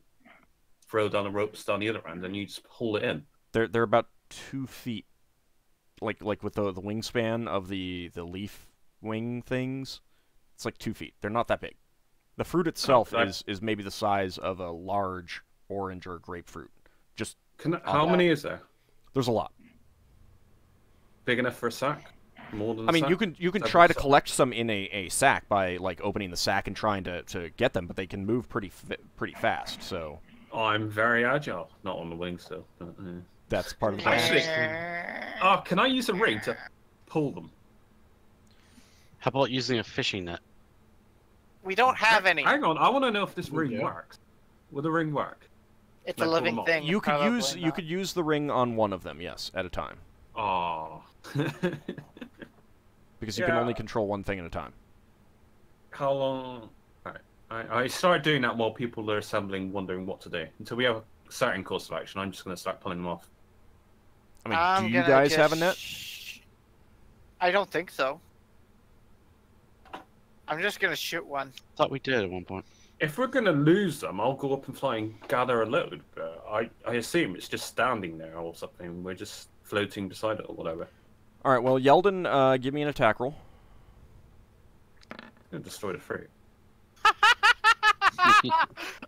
throw down the ropes down the other end, and you just pull it in. They're about 2 feet, like with the wingspan of the leaf wing things. It's like 2 feet. They're not that big. The fruit itself is maybe the size of a large orange or grapefruit. Just How many is there? there's a lot. Big enough for a sack? More than a I mean, sack? you can Type try of to sack? collect some in a sack by like opening the sack and trying to get them, but they can move pretty fast. So I'm very agile. Not on the wings, though. But, that's part of the Actually, plan. can I use a ring to pull them? How about using a fishing net? We don't have any. Hang on, I want to know if this ring works. Will the ring work? It's Like, a pull living them off. thing. You could probably use not. the ring on one of them, yes, at a time, Oh. because you can Yeah. only control one thing at a time. How long? Right. I started doing that while people are assembling, wondering what to do. Until we have a certain course of action, I'm just going to start pulling them off. I mean, I'm do you gonna guys have a just net? I don't think so. I'm just gonna shoot one. Thought we did at one point. If we're going to lose them, I'll go up and fly and gather a load. But I assume it's just standing there or something. We're just floating beside it or whatever. All right. Well, Yeldan, give me an attack roll. Gonna destroy the fruit.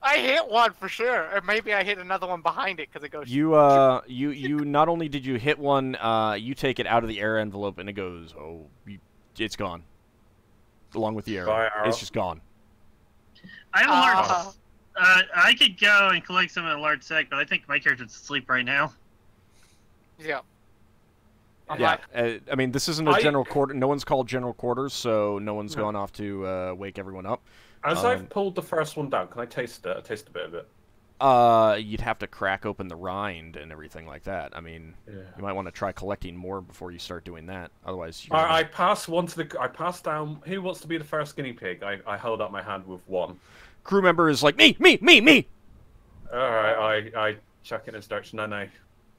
I hit one for sure, or maybe I hit another one behind it because it goes. You not only did you hit one, you take it out of the air envelope and it goes. It's gone. Along with the arrow, Bye, arrow. it's just gone. I have a large. I could go and collect some in a large sack, but I think my character's asleep right now. Yeah. I'm Yeah, like, I mean, this isn't a general quarter. No one's called general quarters, so no one's going off to wake everyone up. As I've pulled the first one down, can I taste it? Taste a bit of it. You'd have to crack open the rind and everything like that. I mean, you might want to try collecting more before you start doing that. Otherwise, you're I pass one to the. I pass down. Who wants to be the first guinea pig? I held up my hand with one. crew member is like me. All right, I chuck it in his direction, and I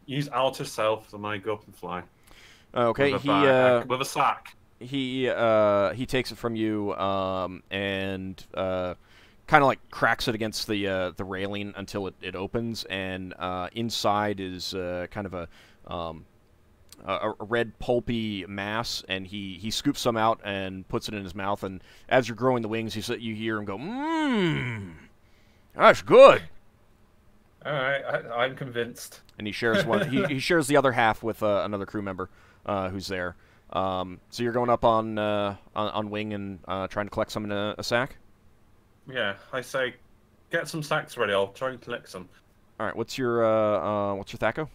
use outer self, and I go up and fly. Okay, with a sack. he takes it from you and kind of like cracks it against the railing until it opens, and inside is kind of a red pulpy mass, and he scoops some out and puts it in his mouth, and as you're growing the wings, you hear him go, mmm, that's good. All right, I'm convinced. And he shares one. he shares the other half with another crew member who's there. So you're going up on wing and trying to collect some in a sack. Yeah, I say, get some sacks ready. I'll try and collect some. All right. What's your THACO?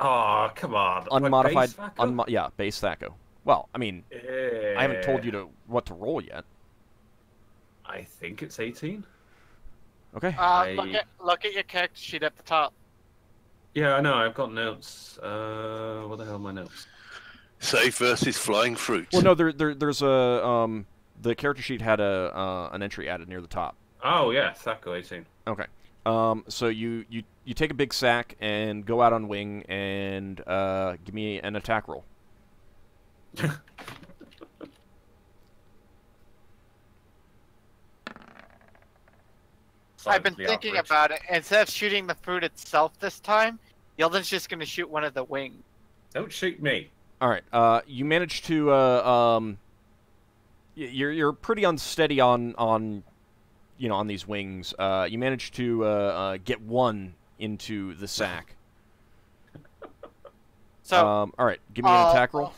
Oh, come on. Unmodified. Base Thaco? Base THACO. Well, I mean, I haven't told you what to roll yet. I think it's 18. Okay. look at your character sheet at the top. Yeah, I know. I've got notes. What the hell are my notes? Safe versus flying fruit. Well, no, there's a the character sheet had an entry added near the top. Oh yeah, Thaco 18. Okay. So you take a big sack and go out on wing and give me an attack roll. I've been thinking about it. Instead of shooting the fruit itself this time, Yeldan's just gonna shoot one of the wings. Don't shoot me. All right. You managed to you're pretty unsteady on these wings. You managed to get one into the sack. So, all right, give me an attack roll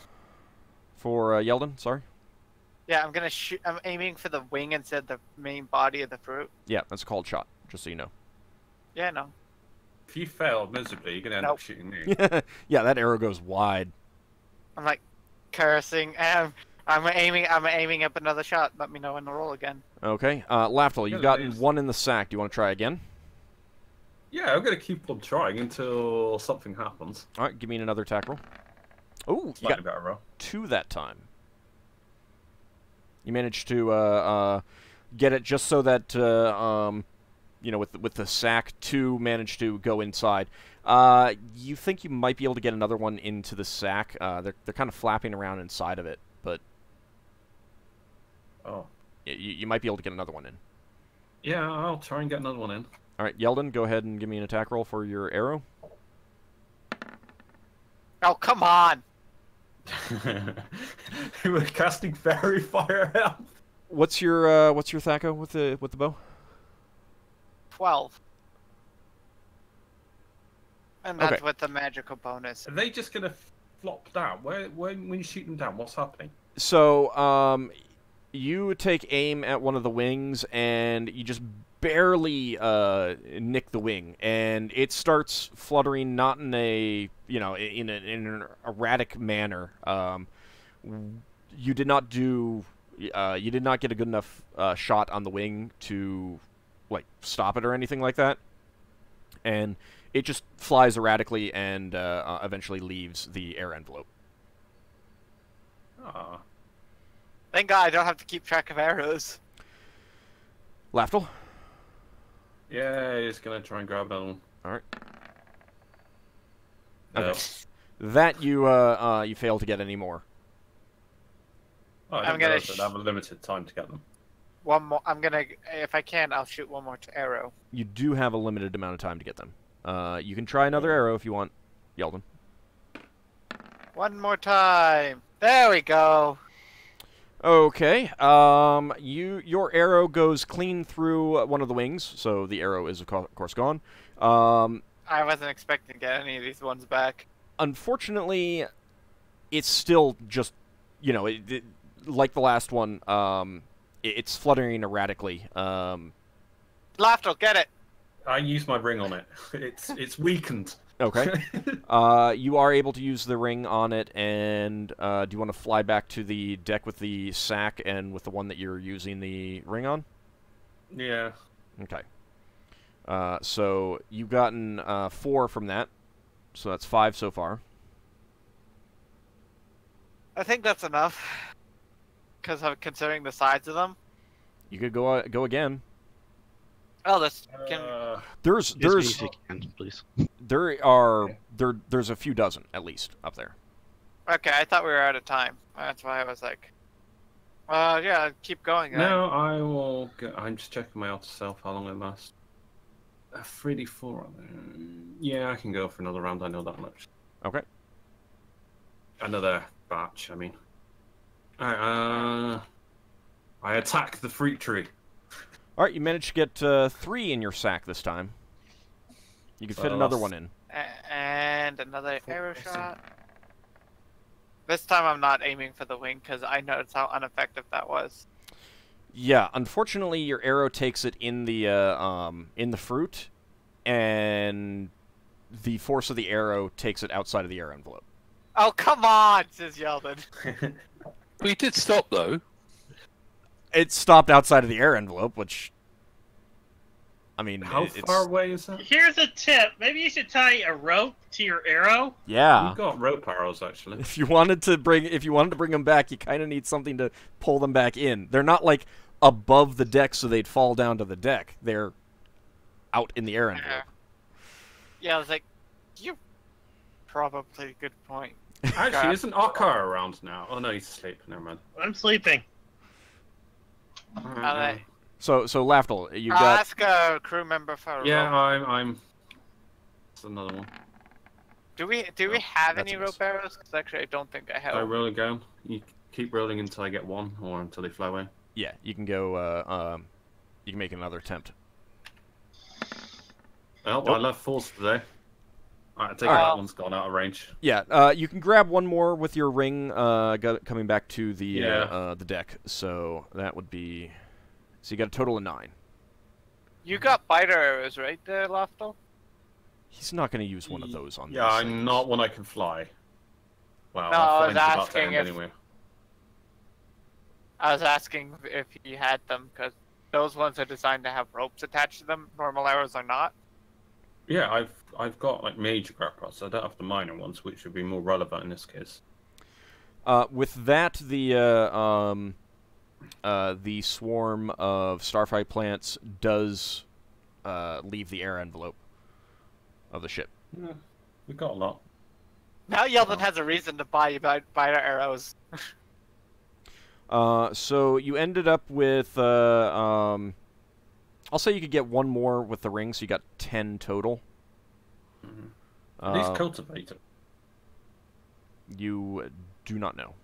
for Yeldan. Sorry. yeah, I'm gonna shoot. I'm aiming for the wing instead of the main body of the fruit. Yeah, that's a called shot. Just so you know. Yeah, no. If you fail miserably, you're gonna end up shooting me. Yeah, that arrow goes wide. I'm like cursing. I'm aiming up another shot. Let me know when to roll again. Okay, Lafdul, you've Yeah, gotten please. 1 in the sack. Do you want to try again? Yeah, I'm gonna keep on trying until something happens. All right, give me another attack roll. Oh, you Slightly got better roll. 2 that time. You managed to get it just so that you know, with the sack, 2 managed to go inside. You think you might be able to get another one into the sack? They're kind of flapping around inside of it, but Oh. you might be able to get another one in. Yeah, I'll try and get another one in. All right, Yeldan, go ahead and give me an attack roll for your arrow. Oh, come on! We're casting fairy fire out. What's your Thaco with the bow? 12. And that's Okay. with the magical bonus. Are they just gonna flop down? When you shoot them down, what's happening? So, you take aim at one of the wings, and you just barely nick the wing, and it starts fluttering, not in a in an erratic manner. You did not get a good enough shot on the wing to like stop it or anything like that, and it just flies erratically and eventually leaves the air envelope. Ah. Thank God I don't have to keep track of arrows. Lafdul? Yeah, he's gonna try and grab another one. All right. No. Okay. That you fail to get any more. Oh, I I'm didn't gonna realize that I have a limited time to get them. One more. I'm gonna, if I can, I'll shoot one more arrow. You do have a limited amount of time to get them. You can try another arrow if you want, Yeldan. One more time. There we go. Okay. Your arrow goes clean through one of the wings, so the arrow is of course gone. I wasn't expecting to get any of these ones back. Unfortunately, it's still just, like the last one. It's fluttering erratically. Lafdul, get it. I use my ring on it. It's weakened. Okay. You are able to use the ring on it, and do you want to fly back to the deck with the sack and with the one that you're using the ring on? Yeah. Okay. So you've gotten 4 from that, so that's 5 so far. I think that's enough. Because I'm considering the size of them. You could go again. Oh, this can. There's If you can, please. there's a few dozen at least up there. Okay, I thought we were out of time. That's why I was like, yeah, keep going. Then. No, I will. I'm just checking my outer self. How long it lasts? 3d4. Yeah, I can go for another round. I know that much. Okay. Another batch. I mean. Alright. I attack the fruit tree. All right, you managed to get 3 in your sack this time. You can fit another one in. And another arrow shot. This time I'm not aiming for the wing because I noticed how ineffective that was. Yeah, unfortunately, your arrow takes it in the fruit, and the force of the arrow takes it outside of the air envelope. Oh, come on, says Yeldan. We did stop though. It stopped outside of the air envelope, which, I mean, How far away is that? Here's a tip. Maybe you should tie a rope to your arrow. Yeah. We've got rope arrows actually. If you wanted to bring them back, you kind of need something to pull them back in. They're not like above the deck, so they'd fall down to the deck. They're out in the air envelope. Yeah, I was like, you probably a good point. Actually, isn't Ockar around now? Oh no, he's asleep. Never mind. I'm sleeping. Alright. So Lafdul, you I'll got. ask a crew member for a Yeah, rope. I'm. That's another one. Do we have that's any a rope miss. arrows? Because actually, I don't think I have. I roll again. You keep rolling until I get one, or until they fly away. Yeah, you can go. You can make another attempt. Well, Nope. I left falls today. Alright, I take it that one's gone out of range. Yeah, you can grab one more with your ring coming back to the deck. So that would be... So you got a total of 9. You got biter arrows, right there, Lafdul? He's not going to use one of those on Yeah, these things. not when I can fly. Well, No, I was about to asking end if- anyway. I was asking if you had them, because those ones are designed to have ropes attached to them. Normal arrows are not. Yeah, I've got like major grapples. I don't have the minor ones, which would be more relevant in this case. With that, the swarm of starfire plants does leave the air envelope of the ship. Yeah, we got a lot. Now Yeldan has a reason to buy biter arrows. So you ended up with, I'll say you could get one more with the ring, so you got 10 total. Are these cultivated? You do not know.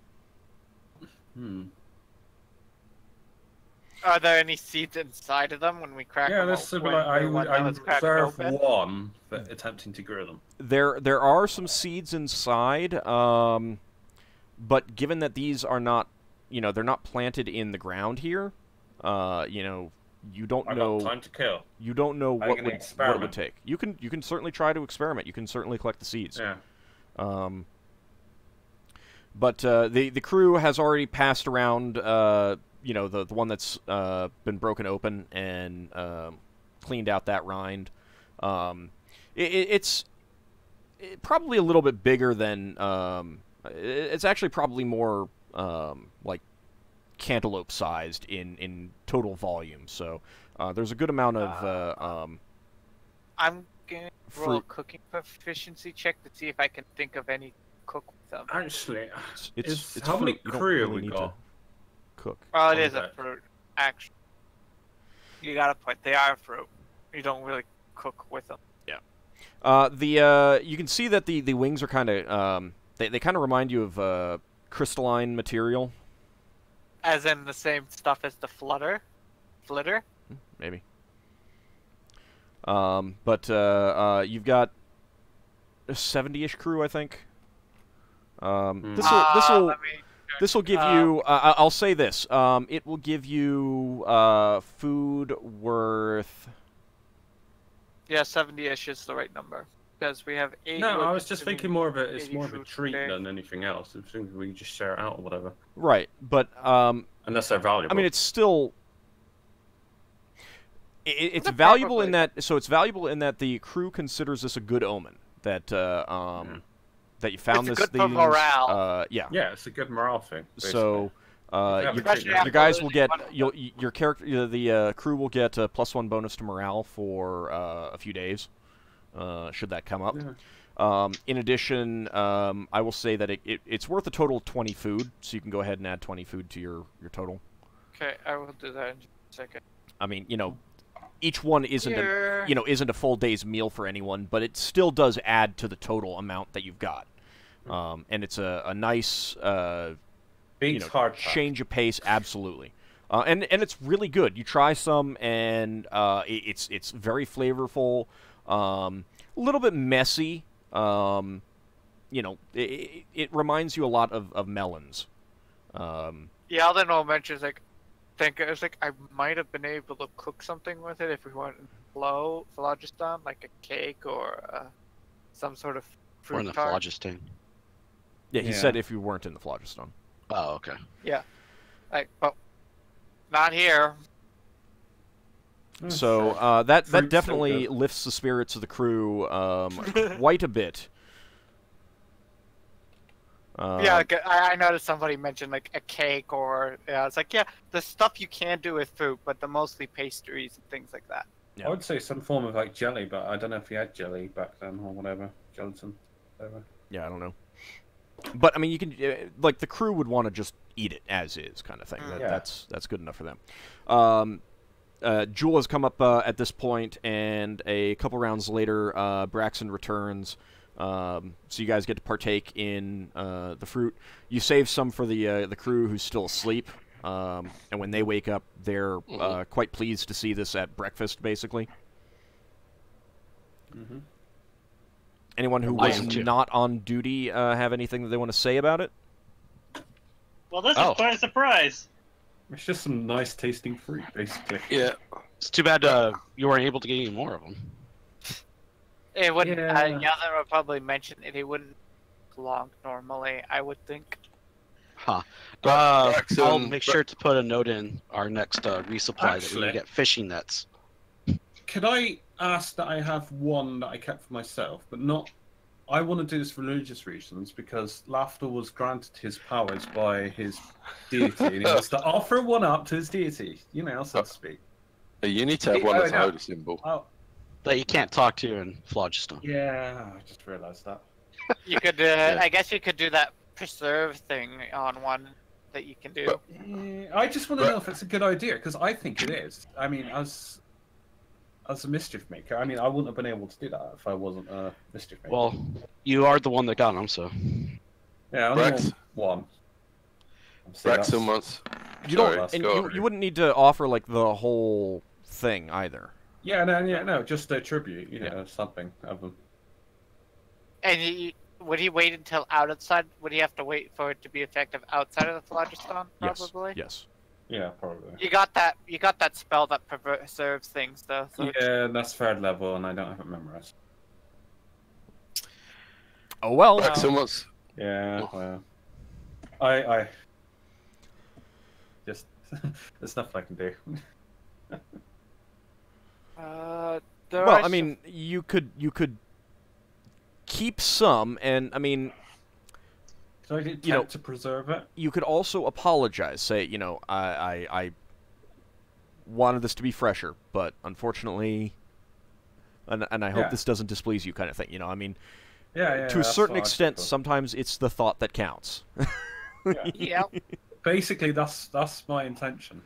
Are there any seeds inside of them when we crack them? Let's say open? I When that was cracked reserve open? one for attempting to grow them. There are some seeds inside, but given that these are not, they're not planted in the ground here, you don't know. Got time to kill. You don't know I'm what gonna it would experiment. take. You can certainly try to experiment. You can certainly collect the seeds. Yeah. But the crew has already passed around, the one that's been broken open and cleaned out that rind. It's probably a little bit bigger than. It's actually probably more like cantaloupe sized in total volume. So there's a good amount of. I'm gonna roll a fruit. cooking proficiency check to see if I can think of any cook with them. Actually, It's how many fruit. You don't crew have really we need got? to cook. Well, it on is a deck? fruit, actually. You got a point. They are fruit. You don't really cook with them. You can see that the wings are kind of they kind of remind you of crystalline material, As in the same stuff as the flitter? maybe. But you've got a 70-ish crew, I think. This will give you. I'll say this. It will give you food worth. Yeah, 70-ish is the right number. Because we have 8. No, I was just thinking more of it's 80 more of a fruit treat today. than anything else. I think we just share it out or whatever. Right, but Unless they're valuable. I mean, it's still. It's Yeah, valuable probably. in that. So it's valuable in that the crew considers this a good omen. That that you found It's this. good for these, morale. yeah. Yeah, it's a good morale thing. So Yeah, your, but your guys will get your character. The crew will get a +1 bonus to morale for a few days. Should that come up. Yeah. In addition, I will say that it's worth a total of 20 food, so you can go ahead and add 20 food to your total. Okay, I will do that in just a second. I mean, each one isn't Here. isn't a full day's meal for anyone, but it still does add to the total amount that you've got. And it's a nice Beats hard change of pace, absolutely. And it's really good. You try some, and it's very flavorful. A little bit messy. It reminds you a lot of melons. Yeah, then I'll mention I might have been able to cook something with it if we went in phlogiston, like a cake or some sort of fruit Or in the tart. phlogiston. Yeah, he Yeah. said if you weren't in the phlogiston. Oh, okay. But not here. So that Fruit's definitely so good. lifts the spirits of the crew quite a bit. Yeah, I noticed somebody mentioned like a cake or it's like the stuff you can do with fruit, but the mostly pastries and things like that. Yeah. I would say some form of like jelly, but I don't know if we had jelly back then or whatever. Gelatin, whatever. Yeah, I don't know. But I mean, you can like the crew would want to just eat it as is, kind of thing. Yeah. That's good enough for them. Jewel has come up at this point, and a couple rounds later, Braxon returns. So you guys get to partake in the fruit. You save some for the crew who's still asleep, and when they wake up, they're quite pleased to see this at breakfast, basically. Anyone who I was am too. not on duty have anything that they want to say about it? Well, this Oh. is quite a surprise. It's just some nice tasting fruit, basically. Yeah. It's too bad you weren't able to get any more of them. It wouldn't. Yeah. Yeldan would probably mention it. It wouldn't long normally, I would think. Huh. Braxon- I'll make sure to put a note in our next resupply that we Actually- can get fishing nets. Could I ask that I have one that I kept for myself, but not... I want to do this for religious reasons, because Lafdul was granted his powers by his deity, and he wants to offer one up to his deity, you know, so to speak. You need to have one Oh, as a no. holy symbol. Oh, That you can't talk to in Phlogiston. yeah, I just realised that. You could. Yeah. I guess you could do that preserve thing on one that you can do. But- Yeah, I just want to know if it's a good idea, because I think it is. I mean, as a mischief maker, I mean, I wouldn't have been able to do that if I wasn't a mischief maker. Well, you are the one that got them, so. yeah, I only Brax- want one. See, Braxon that's- wants. You Sorry, don't, and go you wouldn't need to offer like the whole thing either. Yeah, no, just a tribute, you know, something of them. And would he wait until outside? Would he have to wait for it to be effective outside of the phlogiston? Probably. Yes. Yeah, probably. You got that. You got that spell that preserves things, though. So Yeah, that's third level, and I don't have it memorized. Oh well. Braxon wants. Yeah, well, I just there's nothing I can do. there Well, are I mean, you could keep some, and I mean, Can I attempt know- to preserve it? you could also apologize. Say, you know, I wanted this to be fresher, but unfortunately, and I hope Yeah. this doesn't displease you, kind of thing. You know, I mean, Yeah, to a that's certain what I extent, thought. sometimes it's the thought that counts. Yeah. Basically, that's my intention.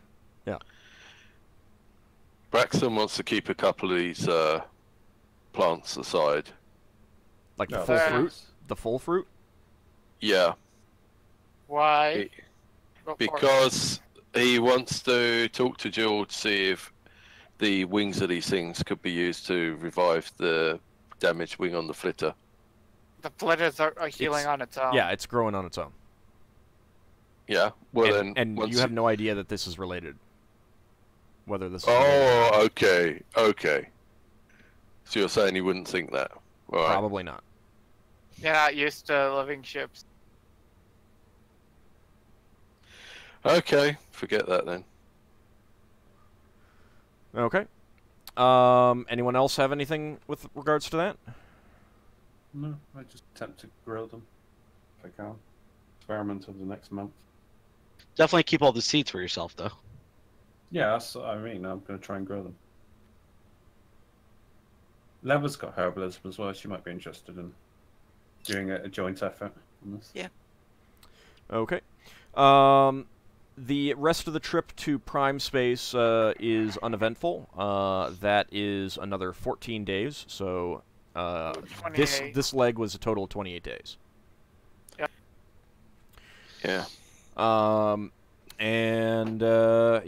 Braxon wants to keep a couple of these plants aside. Like the No, full fair fruit. enough. The full fruit. Yeah, Why? Go for it. because he wants to talk to Jill to see if the wings of these things could be used to revive the damaged wing on the flitter. The flitters are healing It's- on its own. Yeah, it's growing on its own. Yeah. Well, and then. once you have no idea that this is related. Whether this is Oh, okay. So you're saying you wouldn't think that? All right. probably not. You're not used to living ships. Okay, forget that then. Okay. Anyone else have anything with regards to that? No, I just attempt to grill them if I can. Experiment of the next month. Definitely keep all the seeds for yourself, though. Yeah, that's what I mean. I'm going to try and grow them. Leva's got herbalism as well. She might be interested in doing a joint effort on this. Yeah. Okay. The rest of the trip to Prime Space is uneventful. That is another 14 days. So this 28. leg was a total of 28 days. Yeah. And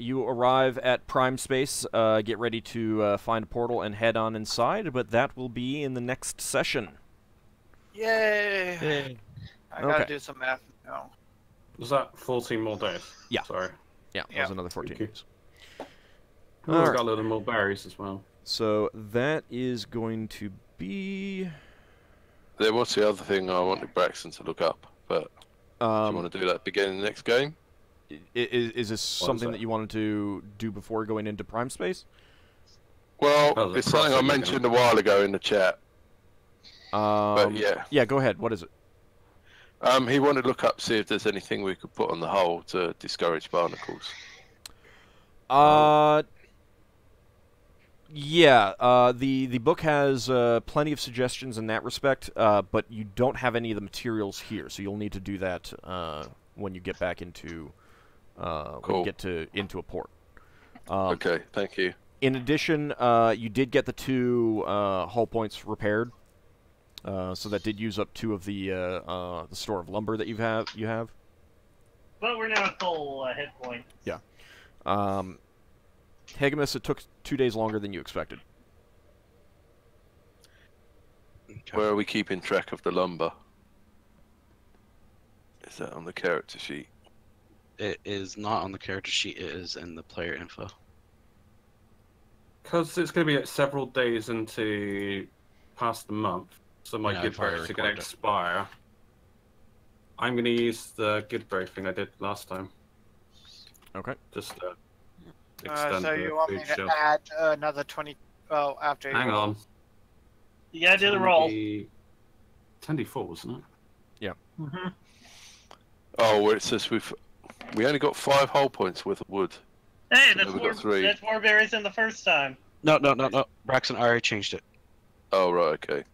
you arrive at Prime Space, get ready to find a portal and head on inside, but that will be in the next session. Yay! I gotta Okay. do some math now. Was that 14 more days? Yeah. Sorry. Yeah, that Yeah. was another 14 Okay. days. Oh, I've Alright. got a little more berries as well. So that is going to be... There was the other thing I wanted Braxton to look up, but do you want to do that at the beginning of the next game? Is this something that? that you wanted to do before going into Prime Space? Well, Oh, the it's something I crossing mentioned a while ago in the chat, but yeah. Yeah, go ahead. What is it? He wanted to look up, see if there's anything we could put on the hull to discourage barnacles. Yeah, the book has plenty of suggestions in that respect, but you don't have any of the materials here, so you'll need to do that when you get back into when you Cool. get into a port. Okay, thank you. In addition, you did get the 2 hull points repaired, so that did use up 2 of the store of lumber that you have. But we're now at full hit point. Higgimus, it took 2 days longer than you expected. Okay. Where are we keeping track of the lumber? Is that on the character sheet? It is not on the character sheet. It is in the player info. Because it's going to be several days into past the month, so my Yeah, good I've already breaks are going to recorded it. expire. I'm going to use the good break thing I did last time. Okay. Just extend So the you want me food to shelf. add another 20? Oh, after you Hang roll. on. You gotta do the roll. 10d4, wasn't it? Mm-hmm. Oh, where it says we only got 5 hull points worth of wood. Hey, So that's now we've more, got 3. that's more berries than the first time. No. Braxon already changed it. Oh, right, okay.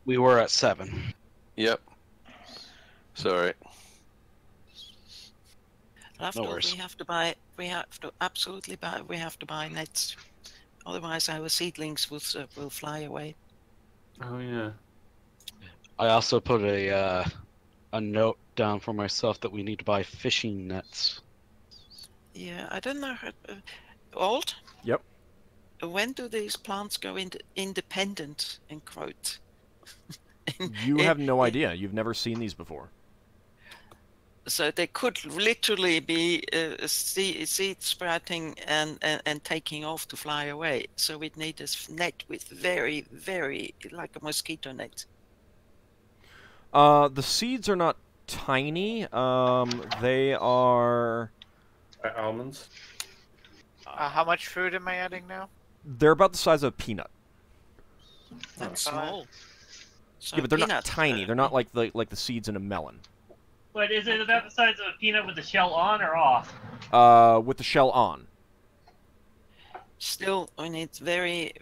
We were at 7. Yep. Sorry. Lafdul, worries. we have to buy. We have to absolutely buy. We have to buy nets. Otherwise, our seedlings will fly away. Oh, yeah. I also put a note down for myself that we need to buy fishing nets. Yeah, I don't know. Old. Yep. When do these plants go into independent? In quote. You have no idea. You've never seen these before. So they could literally be seed sprouting and taking off to fly away. So we'd need this net with very, very, like a mosquito net. The seeds are not tiny. They are... Almonds. How much food am I adding now? They're about the size of a peanut. That's Fine. small. So Yeah, but they're not peanut, tiny. They're not like the seeds in a melon. But is it about the size of a peanut with the shell on or off? With the shell on. Still, we need a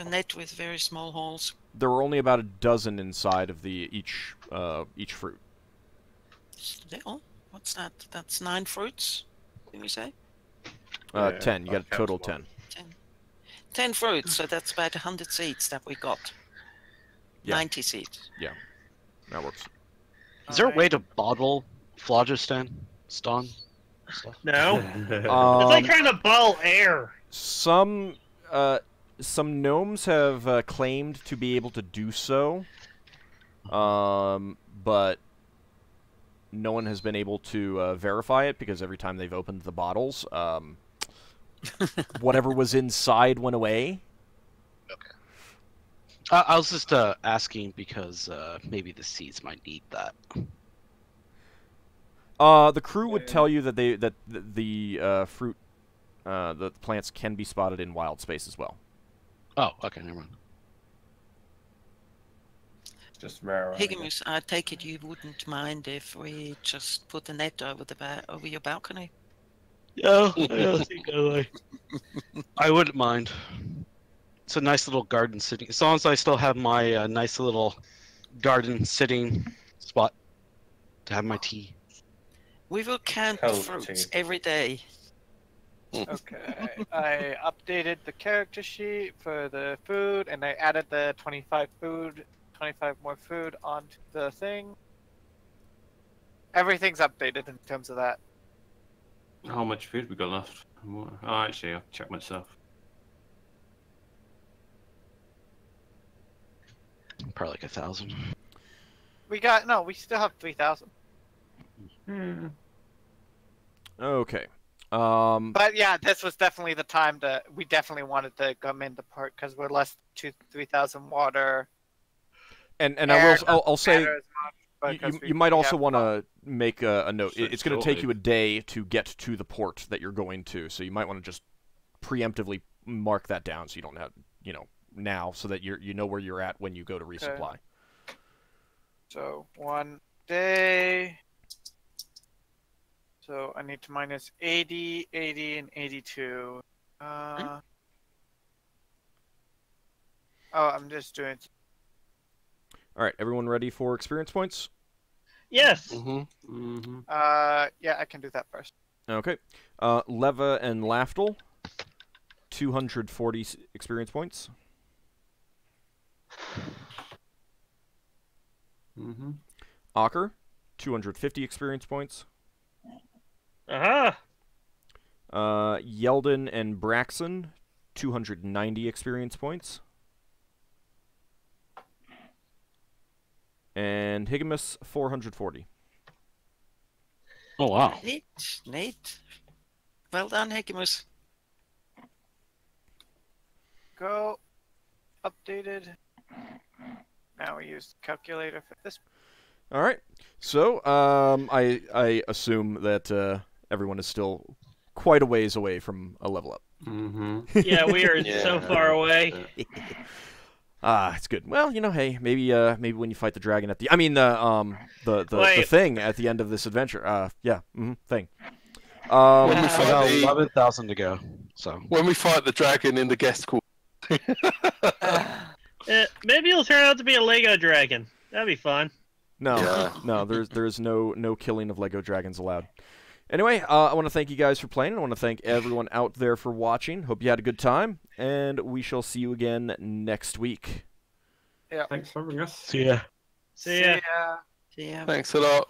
net with very small holes. There were only about a dozen inside of each fruit. Still, what's that? That's 9 fruits. Did we say? 10. You got a total 10. 10 fruits. So that's about 100 seeds that we got. Yeah. 90 seeds. Yeah, that works. Is there a way to bottle phlogiston stuff? No. It's Um, like trying to bottle air. some gnomes have claimed to be able to do so, but no one has been able to verify it because every time they've opened the bottles, whatever was inside went away. I was just asking because maybe the seeds might need that. The crew would tell you that the fruit, the plants can be spotted in wild space as well. Oh, okay, never mind. Just rare. Higgimus, I take it you wouldn't mind if we just put a net over your balcony? Yeah, I wouldn't mind. It's a nice little garden sitting. As long as I still have my nice little garden sitting spot to have my tea. We will count the Cold fruits tea. every day. Okay, I updated the character sheet for the food, and I added the 25 more food onto the thing. Everything's updated in terms of that. How much food we got left? Oh, actually, I'll check myself. Probably like 1,000. We still have 3,000. Okay. But yeah, this was definitely the time we definitely wanted to come into part because we're less than 3,000 water. And Air I'll say matter as much because you might we also have want to make a note. So It's going to still take you a day to get to the port that you're going to, so you might want to just preemptively mark that down so you don't have, now, so that you know where you're at when you go to resupply. So 1 day. So I need to minus 80, 80, and 82. Oh, I'm just doing. All right, everyone ready for experience points? Yes. Yeah, I can do that first. Okay. Leva and Lafdul, 240 experience points. Ockar, 250 experience points. Uh-huh. Yeldan and Braxon, 290 experience points. and Higgimus 440. Oh wow! Neat. Well done, Higgimus. Go. Updated. Now we use the calculator for this. All right. So I assume that everyone is still quite a ways away from a level up. Mm-hmm. Yeah, we are Yeah. so far away. It's good. Well, hey, maybe when you fight the dragon at the, I mean the thing at the end of this adventure. Thing. When we I fight got the 11,000 to go. So when we fight the dragon in the guest quarters. Maybe it'll turn out to be a Lego dragon. That'd be fun. No, Yeah. no, there's no killing of Lego dragons allowed. Anyway, I want to thank you guys for playing. I want to thank everyone out there for watching. Hope you had a good time, and we shall see you again next week. Thanks for having us. see ya. See ya. See ya. Thanks a lot.